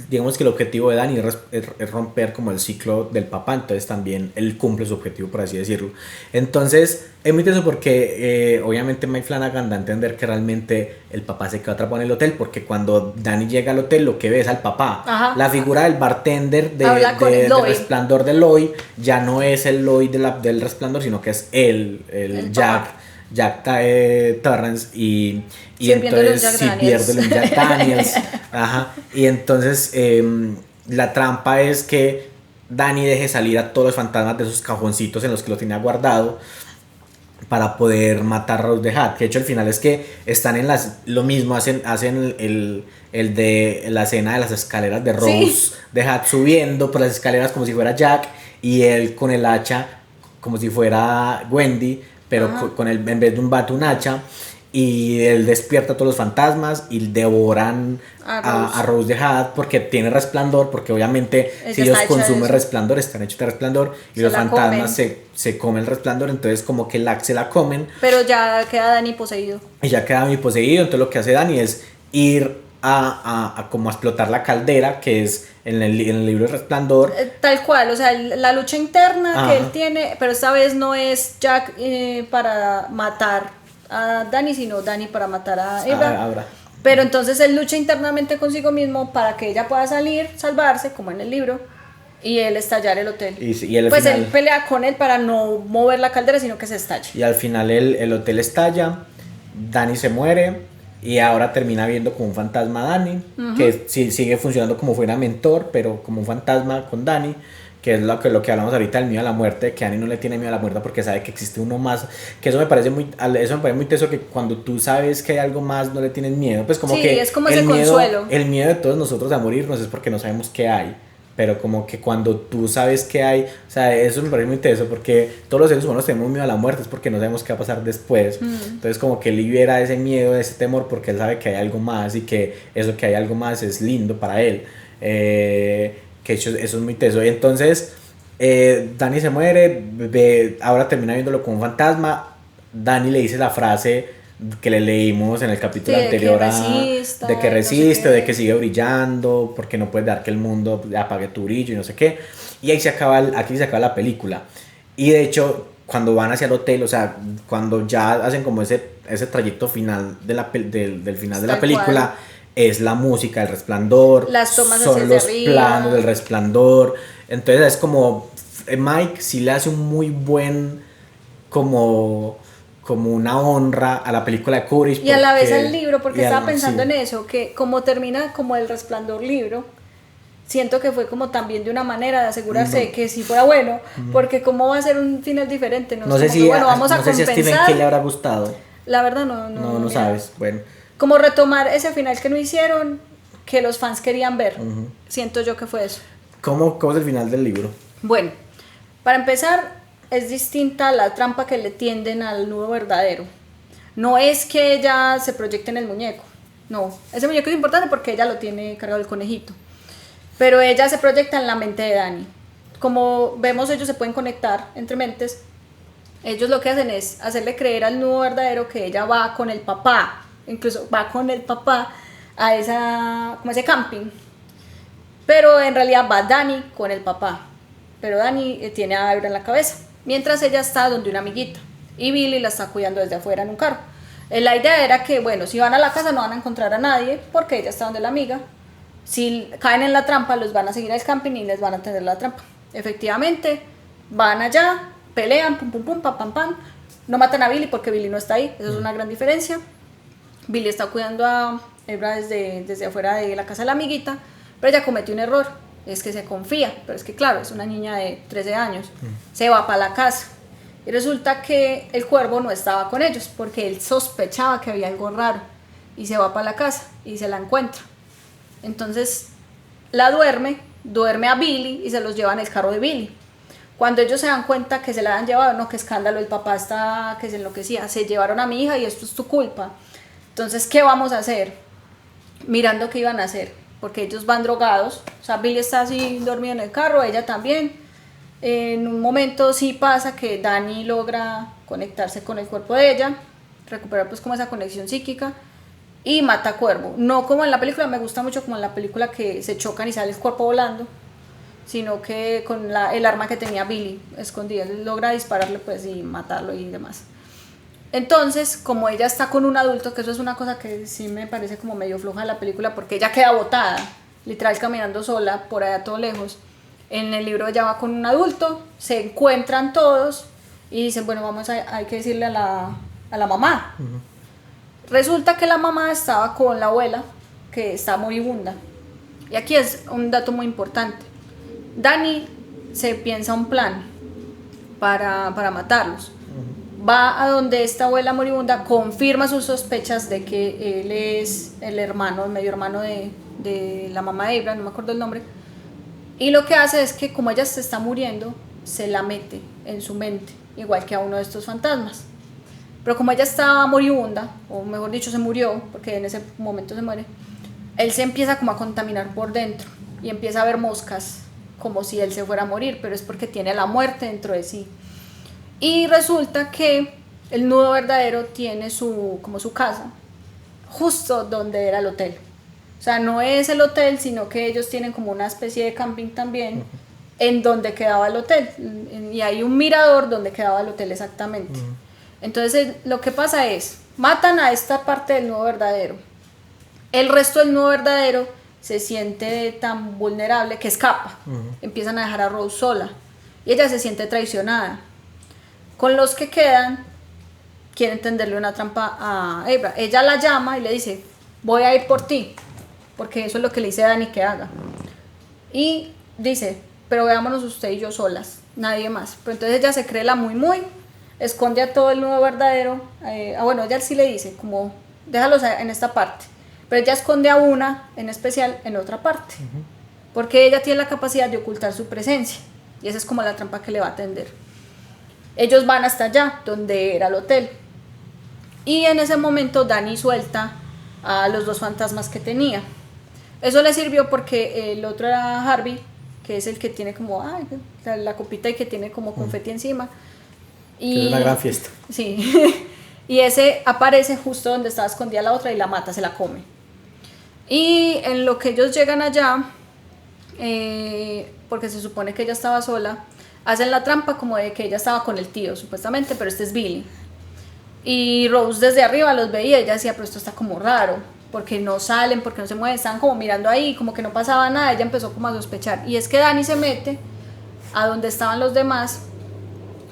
digamos que el objetivo de Danny es romper como el ciclo del papá, entonces también él cumple su objetivo, por así decirlo. Entonces es muy interesante porque obviamente Mike Flanagan da a entender que realmente el papá se quedó atrapado en el hotel, porque cuando Danny llega al hotel lo que ve es al papá. La figura del bartender del Resplandor de Lloyd ya no es el Lloyd del Resplandor, sino que es el Jack Torrance y entonces si pierde los Jack Daniels. Y entonces la trampa es que Danny deje salir a todos los fantasmas de esos cajoncitos en los que lo tenía guardado para poder matar a Rose the Hat. Que de hecho el final es que están en lo mismo, hacen el de la escena de las escaleras de Rose the Hat subiendo por las escaleras como si fuera Jack y él con el hacha como si fuera Wendy, pero con en vez de un bate, un hacha, y él despierta a todos los fantasmas y devoran a Rose the Hat porque tiene resplandor, porque obviamente si ellos consumen resplandor, están hechos de resplandor y los fantasmas se comen el resplandor, entonces como que se la comen. Pero ya queda Danny poseído. Y ya queda Danny poseído, entonces lo que hace Danny es ir a como a explotar la caldera, que es en el libro de Resplandor. Tal cual, o sea, la lucha interna que él tiene, pero esta vez no es Jack para matar a Danny, sino Danny para matar a Eva. Pero entonces él lucha internamente consigo mismo para que ella pueda salir, salvarse, como en el libro, y él estallar el hotel. Y él pelea con él para no mover la caldera, sino que se estalle. Y al final el hotel estalla, Danny se muere. Y ahora termina viendo como un fantasma a Danny, que sigue funcionando como fuera mentor, pero como un fantasma con Danny, que es lo que hablamos ahorita del miedo a la muerte, que Danny no le tiene miedo a la muerte porque sabe que existe uno más, que eso me parece muy teso, que cuando tú sabes que hay algo más no le tienes miedo, pues como que es como ese consuelo. El miedo de todos nosotros a morirnos es porque no sabemos qué hay. Pero como que cuando tú sabes que hay, o sea, eso me parece muy interesante porque todos los seres humanos tenemos miedo a la muerte, es porque no sabemos qué va a pasar después. Entonces como que él libera ese miedo, ese temor, porque él sabe que hay algo más y que eso que hay algo más es lindo para él. Que eso es muy teso. Y entonces Danny se muere, ahora termina viéndolo como un fantasma. Danny le dice la frase que le leímos en el capítulo anterior de que resiste, de que sigue brillando, porque no puedes dejar que el mundo apague tu brillo y no sé qué. Y aquí se acaba la película. Y de hecho, cuando van hacia el hotel, o sea, cuando ya hacen como ese trayecto final del final de la película, es la música del Resplandor, las tomas son los planos del Resplandor. Entonces es como Mike sí le hace un muy buen como una honra a la película de Kubrick. Y a la vez al libro, porque estaba pensando en eso, que como termina como el Resplandor libro, siento que fue como también de una manera de asegurarse de que sí fuera bueno, porque cómo va a ser un final diferente, no sé si vamos a compensar. Si a Stephen King le habrá gustado. La verdad no sabes, bueno. Como retomar ese final que no hicieron, que los fans querían ver. Siento yo que fue eso. ¿Cómo es el final del libro? Bueno, para empezar, es distinta la trampa que le tienden al nudo verdadero. No es que ella se proyecte en el muñeco, no, ese muñeco es importante porque ella lo tiene cargado el conejito, pero ella se proyecta en la mente de Danny. Como vemos, ellos se pueden conectar entre mentes. Ellos lo que hacen es hacerle creer al nudo verdadero que ella va con el papá, incluso va con el papá a ese camping, pero en realidad va Danny con el papá, pero Danny tiene a Eva en la cabeza, mientras ella está donde una amiguita y Billy la está cuidando desde afuera en un carro. La idea era que, bueno, si van a la casa no van a encontrar a nadie porque ella está donde la amiga. Si caen en la trampa, los van a seguir al camping y les van a tender la trampa. Efectivamente, van allá, pelean, pum, pum, pum, pam, pam, pam. No matan a Billy porque Billy no está ahí, eso es una gran diferencia. Billy está cuidando a Ebra desde afuera de la casa de la amiguita, pero ella cometió un error, es que se confía, pero es que claro, es una niña de 13 años, se va para la casa y resulta que el cuervo no estaba con ellos porque él sospechaba que había algo raro y se va para la casa y se la encuentra. Entonces la duerme a Billy y se los lleva en el carro de Billy. Cuando ellos se dan cuenta que se la han llevado, no, qué escándalo, el papá está que se enloquecía, se llevaron a mi hija y esto es tu culpa. Entonces, ¿qué vamos a hacer? Mirando qué iban a hacer, porque ellos van drogados, o sea, Billy está así dormido en el carro, ella también. En un momento sí pasa que Dani logra conectarse con el cuerpo de ella, recuperar pues como esa conexión psíquica y mata a Cuervo. No como en la película, me gusta mucho como en la película que se chocan y sale el cuerpo volando, sino que con el arma que tenía Billy escondida, él logra dispararle pues y matarlo y demás. Entonces, como ella está con un adulto, que eso es una cosa que sí me parece como medio floja de la película, porque ella queda botada, literal caminando sola por allá todo lejos. En el libro ella va con un adulto, se encuentran todos y dicen, bueno, hay que decirle a la mamá. Resulta que la mamá estaba con la abuela, que está moribunda. Y aquí es un dato muy importante. Dani se piensa un plan para matarlos. Va a donde esta abuela moribunda, confirma sus sospechas de que él es el medio hermano de la mamá de Ibra, no me acuerdo el nombre, y lo que hace es que como ella se está muriendo, se la mete en su mente, igual que a uno de estos fantasmas. Pero como ella estaba moribunda, o mejor dicho se murió, porque en ese momento se muere, él se empieza como a contaminar por dentro y empieza a ver moscas, como si él se fuera a morir, pero es porque tiene la muerte dentro de sí. Y resulta que el nudo verdadero tiene como su casa justo donde era el hotel. O sea, no es el hotel, sino que ellos tienen como una especie de camping también en donde quedaba el hotel. Y hay un mirador donde quedaba el hotel exactamente. Entonces lo que pasa es, matan a esta parte del nudo verdadero. El resto del nudo verdadero se siente tan vulnerable que escapa. Empiezan a dejar a Rose sola y ella se siente traicionada. Con los que quedan, quieren tenderle una trampa a Ebra. Ella la llama y le dice, voy a ir por ti, porque eso es lo que le dice Dani que haga. Y dice, pero veámonos usted y yo solas, nadie más. Pero entonces ella se cree la muy, esconde a todo el nudo verdadero. Bueno, ella sí le dice, como, déjalos en esta parte. Pero ella esconde a una, en especial, en otra parte. Porque ella tiene la capacidad de ocultar su presencia. Y esa es como la trampa que le va a tender. Ellos van hasta allá, donde era el hotel. Y en ese momento Dani suelta a los dos fantasmas que tenía. Eso le sirvió porque el otro era Harvey, que es el que tiene como la copita y que tiene como confeti encima. Y es una gran fiesta. Sí. Y ese aparece justo donde estaba escondida la otra y la mata, se la come. Y en lo que ellos llegan allá, porque se supone que ella estaba sola, hacen la trampa como de que ella estaba con el tío, supuestamente, pero este es Billy. Y Rose desde arriba los veía y ella decía, pero esto está como raro, porque no salen, porque no se mueven, estaban como mirando ahí, como que no pasaba nada. Ella empezó como a sospechar. Y es que Dani se mete a donde estaban los demás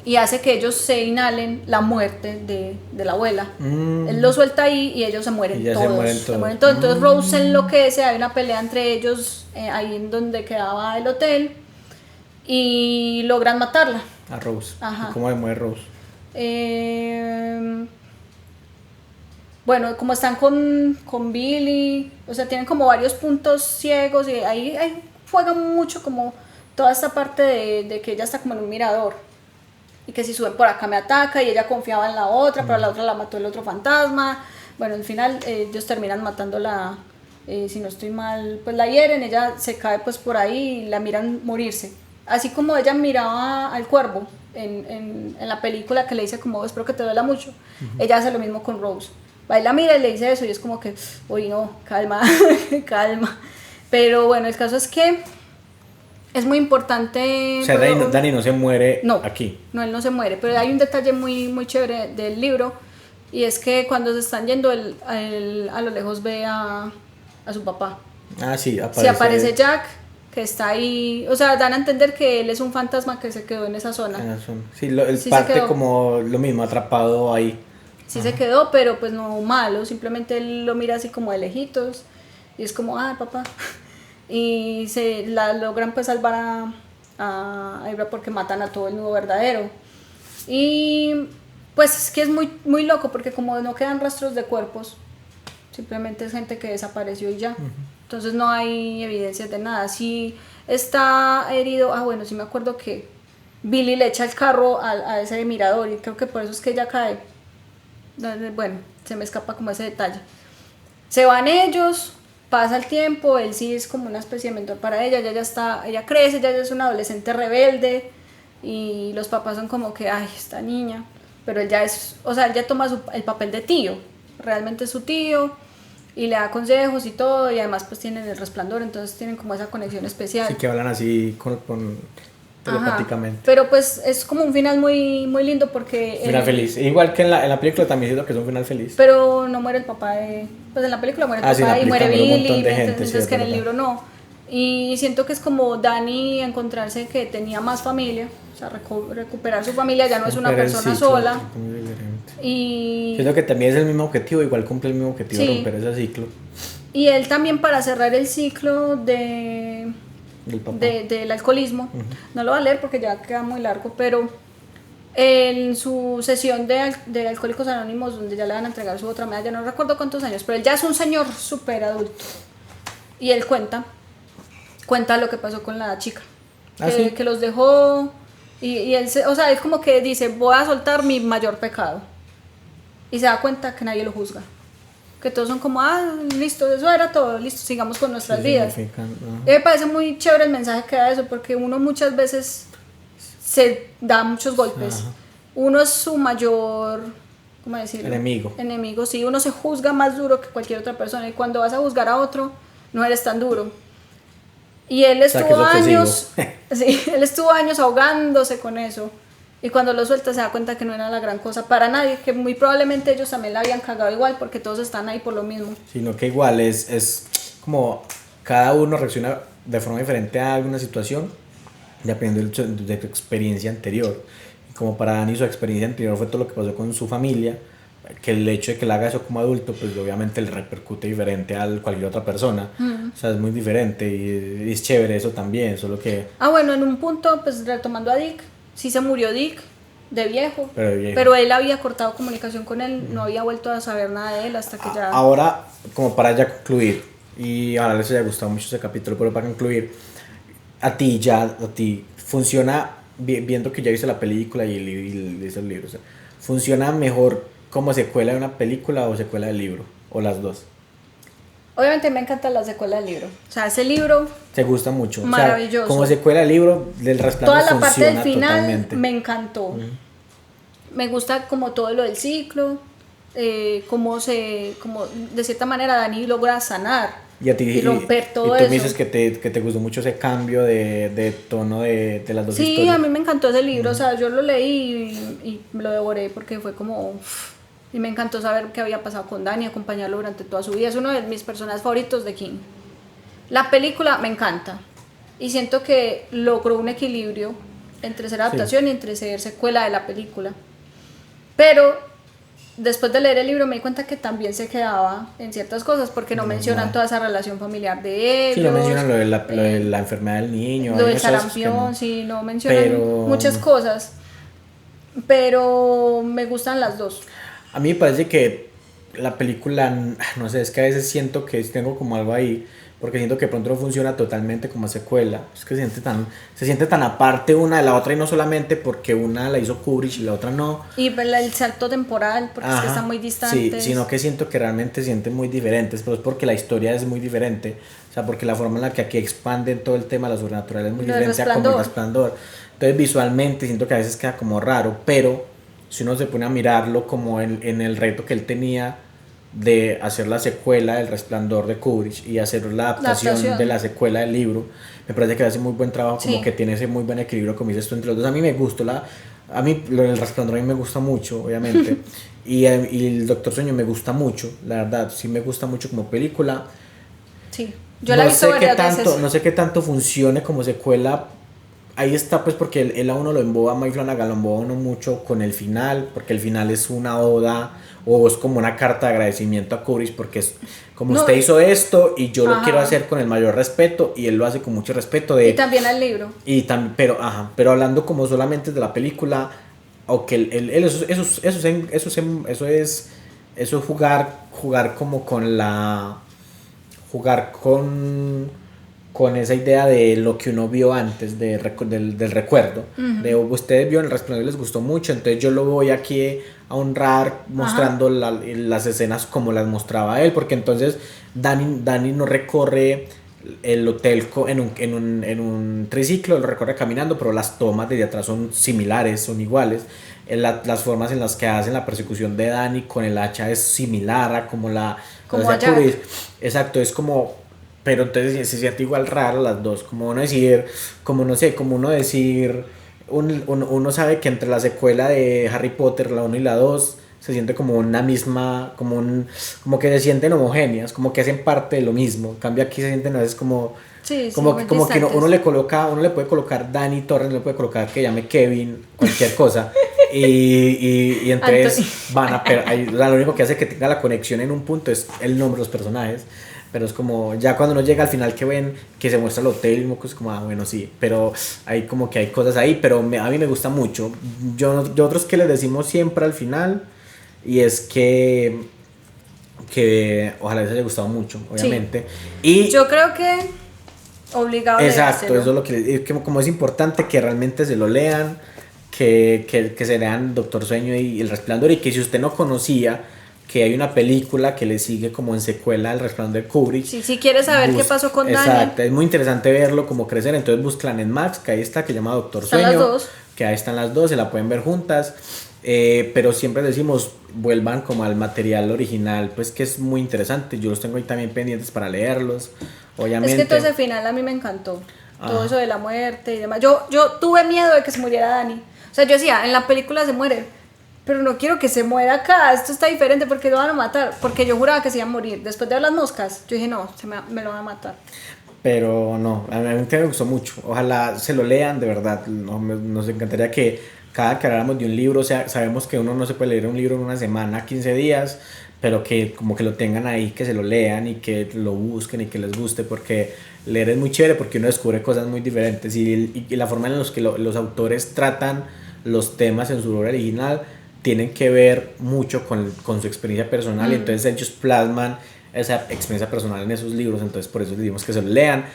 y hace que ellos se inhalen la muerte de la abuela. Él lo suelta ahí y ellos se mueren todos. Se mueren todos. Entonces Rose se enloquece, hay una pelea entre ellos ahí en donde quedaba el hotel. Y logran matarla. A Rose. Ajá. ¿Y cómo se muere Rose? Bueno, como están con Billy, o sea, tienen como varios puntos ciegos y ahí juegan mucho como toda esta parte de que ella está como en un mirador y que si suben por acá me ataca y ella confiaba en la otra, pero la otra la mató el otro fantasma. Bueno, al final ellos terminan matándola, si no estoy mal, pues la hieren, ella se cae pues por ahí y la miran morirse. Así como ella miraba al cuervo en la película que le dice como espero que te duela mucho, ella hace lo mismo con Rose. Va y la mira y le dice eso y es como que, uy no, calma, calma. Pero bueno, el caso es que es muy importante. O sea, Dani no se muere aquí. No, él no se muere, pero hay un detalle muy chévere del libro y es que cuando se están yendo, él a lo lejos ve a su papá. Ah, sí, aparece. Sí, aparece Jack, que está ahí, o sea, dan a entender que él es un fantasma que se quedó en esa zona. Sí, él parte como lo mismo, atrapado ahí. sí se quedó, pero pues no malo, simplemente él lo mira así como de lejitos y es como, ah, papá. Y se la logran pues salvar a Ibra porque matan a todo el nudo verdadero. Y pues es que es muy, muy loco porque como no quedan rastros de cuerpos, simplemente es gente que desapareció y ya. Entonces no hay evidencias de nada. Si está herido, bueno, sí me acuerdo que Billy le echa el carro a ese mirador y creo que por eso es que ella cae. Bueno, se me escapa como ese detalle. Se van ellos, pasa el tiempo, él sí es como una especie de mentor para ella, ella crece, ella ya es una adolescente rebelde y los papás son como que, ay, esta niña, pero él ya es, o sea, él ya toma el papel de tío, realmente es su tío y le da consejos y todo y además pues tienen el resplandor, entonces tienen como esa conexión especial. Sí, que hablan así con telepáticamente. Pero pues es como un final muy, muy lindo porque... Final feliz. Igual que en la película también siento que es un final feliz. Pero no muere el papá de... Pues en la película muere el papá y muere Billy, entonces que en el libro no. Y siento que es como Dani encontrarse que tenía más familia, o sea, recuperar su familia, ya no es una persona sola. Y siento que también es el mismo objetivo, igual cumple el mismo objetivo, sí, romper ese ciclo. Y él también para cerrar el ciclo del alcoholismo, no lo va a leer porque ya queda muy largo, pero en su sesión de Alcohólicos Anónimos, donde ya le van a entregar su otra medalla, no recuerdo cuántos años, pero él ya es un señor súper adulto, y él cuenta lo que pasó con la chica, que los dejó, y él, o sea, él como que dice, voy a soltar mi mayor pecado, y se da cuenta que nadie lo juzga. Que todos son como, listo, eso era todo, listo, sigamos con nuestras vidas. Y me parece muy chévere el mensaje que da eso, porque uno muchas veces se da muchos golpes. Ajá. Uno es su mayor, ¿cómo decirlo? Enemigo, sí, uno se juzga más duro que cualquier otra persona, y cuando vas a juzgar a otro, no eres tan duro. Y él estuvo años, sí, él estuvo años ahogándose con eso. Y cuando lo suelta se da cuenta que no era la gran cosa para nadie, que muy probablemente ellos también la habían cagado igual porque todos están ahí por lo mismo. Sino que igual es como cada uno reacciona de forma diferente a alguna situación dependiendo de tu experiencia anterior. Y como para Dani su experiencia anterior fue todo lo que pasó con su familia, que el hecho de que él haga eso como adulto, pues obviamente le repercute diferente a cualquier otra persona. O sea, es muy diferente y es chévere eso también, solo que... bueno, en un punto, pues retomando a Dick, sí se murió Dick de viejo, pero él había cortado comunicación con él, no había vuelto a saber nada de él hasta que ya... Ahora, como para ya concluir, y ahora les haya gustado mucho ese capítulo, pero para concluir, a ti funciona, viendo que ya viste la película y leíste el libro, o sea, ¿funciona mejor como secuela de una película o secuela del libro? ¿O las dos? Obviamente me encanta la secuela del libro. O sea, ese libro... ¿Te gusta mucho? Maravilloso. O sea, como secuela del libro, del Resplandor toda la parte del final totalmente. Me encantó. Me gusta como todo lo del ciclo, como de cierta manera Dani logra sanar y romper todo eso. Y tú me dices que te gustó mucho ese cambio de tono de las dos historias. Sí, a mí me encantó ese libro. O sea, yo lo leí y me lo devoré porque fue como... Y me encantó saber qué había pasado con Dani, acompañarlo durante toda su vida. Es uno de mis personajes favoritos de King. La película me encanta. Y siento que logró un equilibrio entre ser adaptación y entre ser secuela de la película. Pero después de leer el libro me di cuenta que también se quedaba en ciertas cosas porque no mencionan toda esa relación familiar de ellos. Sí, no mencionan lo de la enfermedad del niño. Lo del sarampión, sí, no mencionan muchas cosas. Pero me gustan las dos. A mí me parece que la película, no sé, es que a veces siento que tengo como algo ahí, porque siento que pronto no funciona totalmente como secuela. Es que se siente tan aparte una de la otra y no solamente porque una la hizo Kubrick y la otra no. Y el salto temporal, porque es que están muy distantes. Sí, sino que siento que realmente se sienten muy diferentes, pero es porque la historia es muy diferente. O sea, porque la forma en la que aquí expanden todo el tema de la sobrenatural es muy diferente a como el Resplandor. Entonces visualmente siento que a veces queda como raro, pero si uno se pone a mirarlo como en el reto que él tenía de hacer la secuela del Resplandor de Kubrick y hacer la adaptación de la secuela del libro, me parece que hace muy buen trabajo, como que tiene ese muy buen equilibrio, como dices tú, entre los dos. A mí me gustó a mí lo del Resplandor a mí me gusta mucho, obviamente, y el Doctor Sueño me gusta mucho, la verdad, sí me gusta mucho como película. Sí, yo la he visto varias veces. No sé qué tanto funcione como secuela ahí está, pues, porque él a uno lo emboba, Mike Flanagan lo emboba a uno mucho con el final, porque el final es una oda o es como una carta de agradecimiento a Kubrick, porque es como usted hizo esto y yo lo quiero hacer con el mayor respeto, y él lo hace con mucho respeto. Y también al libro. Y también, pero hablando como solamente de la película, aunque eso es jugar como con jugar con esa idea de lo que uno vio antes del recuerdo. De ustedes vio en el Resplandor y les gustó mucho, entonces yo lo voy aquí a honrar mostrando las escenas como las mostraba él, porque entonces Danny no recorre el hotel en un triciclo, lo recorre caminando, pero las tomas desde atrás son similares, son iguales. Las formas en las que hacen la persecución de Danny con el hacha es similar a como exacto, es como, pero entonces se siente igual raro las dos, como uno decir, como no sé, como uno decir, uno sabe que entre la secuela de Harry Potter, la 1 y la 2, se siente como una misma, como que se sienten homogéneas, como que hacen parte de lo mismo. En cambio aquí se sienten a veces como como que uno le puede colocar Danny Torres, le puede colocar que llame Kevin, cualquier cosa. y entonces lo único que hace que tenga la conexión en un punto es el nombre de los personajes. Pero es como, ya cuando uno llega al final que ven que se muestra el hotel, es como, bueno, sí, pero hay como que hay cosas ahí, pero a mí me gusta mucho. Yo otros que les decimos siempre al final, y es que ojalá les haya gustado mucho, obviamente. Sí. Y yo creo que obligado a exacto, eso es lo que como es importante que realmente se lo lean, que se lean Doctor Sueño y El Resplandor, y que si usted no conocía que hay una película que le sigue como en secuela al Resplandor de Kubrick. Sí, si quieres saber qué pasó con Danny. Exacto, es muy interesante verlo como crecer, entonces buscan en Max, que ahí está, que se llama Doctor Sueño. Las dos. Que ahí están las dos, se la pueden ver juntas. Pero siempre decimos, vuelvan como al material original, pues que es muy interesante. Yo los tengo ahí también pendientes para leerlos, obviamente. Es que todo ese final a mí me encantó. Todo eso de la muerte y demás. Yo tuve miedo de que se muriera Danny. O sea, yo decía, en la película se muere, pero no quiero que se muera acá, esto está diferente porque lo van a matar, porque yo juraba que se iba a morir. Después de ver las moscas, yo dije, no, me lo van a matar. Pero no, a mí me gustó mucho. Ojalá se lo lean, de verdad. Nos encantaría que cada que habláramos de un libro, o sea, sabemos que uno no se puede leer un libro en una semana, 15 días, pero que como que lo tengan ahí, que se lo lean y que lo busquen y que les guste, porque leer es muy chévere porque uno descubre cosas muy diferentes, y la forma en la que los autores tratan los temas en su obra original tienen que ver mucho con su experiencia personal, y entonces ellos plasman esa experiencia personal en esos libros, entonces por eso les decimos que se lo lean.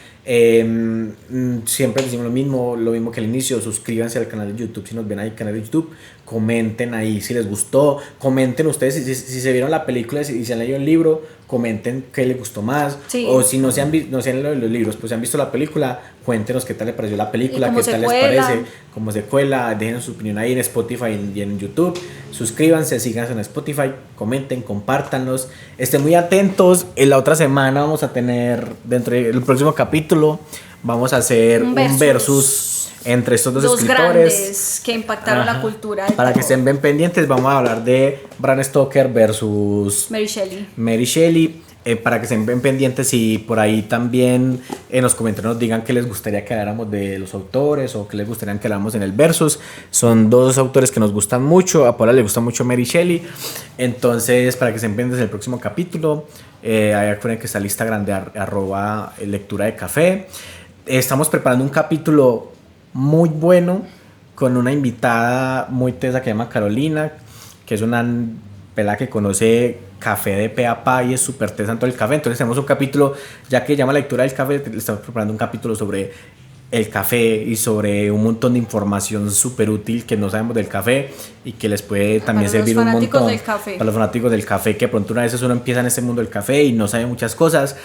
Siempre decimos lo mismo que al inicio: suscríbanse al canal de YouTube si nos ven ahí, canal de YouTube, comenten ahí si les gustó, comenten ustedes si se vieron la película y si han leído el libro, comenten qué les gustó más, sí. O si no se han leído los libros, pues si han visto la película, cuéntenos qué tal les pareció la película, qué tal les parece como secuela, dejen su opinión ahí en Spotify y en YouTube, suscríbanse, síganos en Spotify, comenten, compártanlos, estén muy atentos. En la otra semana vamos a tener, dentro del próximo capítulo, vamos a hacer un versus entre estos dos escritores grandes que impactaron la cultura. Para que estén bien pendientes, vamos a hablar de Bram Stoker versus Mary Shelley. Para que estén bien pendientes, y por ahí también en los comentarios nos digan qué les gustaría que habláramos de los autores o qué les gustaría que habláramos en el versus. Son dos autores que nos gustan mucho. A Paula le gusta mucho Mary Shelley. Entonces, para que estén pendientes del próximo capítulo, ahí recuerden que está el Instagram de @lectura de café. Estamos preparando un capítulo muy bueno con una invitada muy tesa que se llama Carolina, que es una pelada que conoce café de pe a pa y es súper tesa en todo el café. Entonces tenemos un capítulo, ya que llama Lectura del Café, estamos preparando un capítulo sobre el café y sobre un montón de información súper útil que no sabemos del café y que les puede también servir un montón para los fanáticos del café, que pronto una vez uno empieza en este mundo del café y no sabe muchas cosas.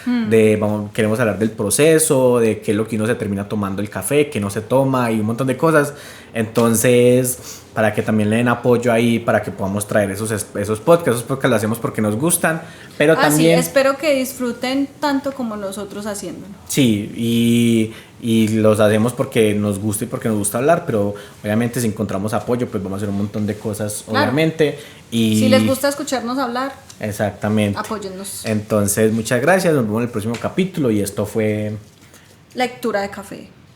Queremos hablar del proceso, de qué es lo que uno se termina tomando el café, qué no se toma y un montón de cosas. Entonces, para que también le den apoyo ahí, para que podamos traer esos podcasts lo hacemos porque nos gustan, pero también... Sí, espero que disfruten tanto como nosotros haciéndolo. Sí, y los hacemos porque nos gusta y porque nos gusta hablar, pero obviamente si encontramos apoyo, pues vamos a hacer un montón de cosas, claro. Obviamente. Y si les gusta escucharnos hablar, exactamente, apóyennos. Entonces, muchas gracias, nos vemos en el próximo capítulo, y esto fue Lectura de Café.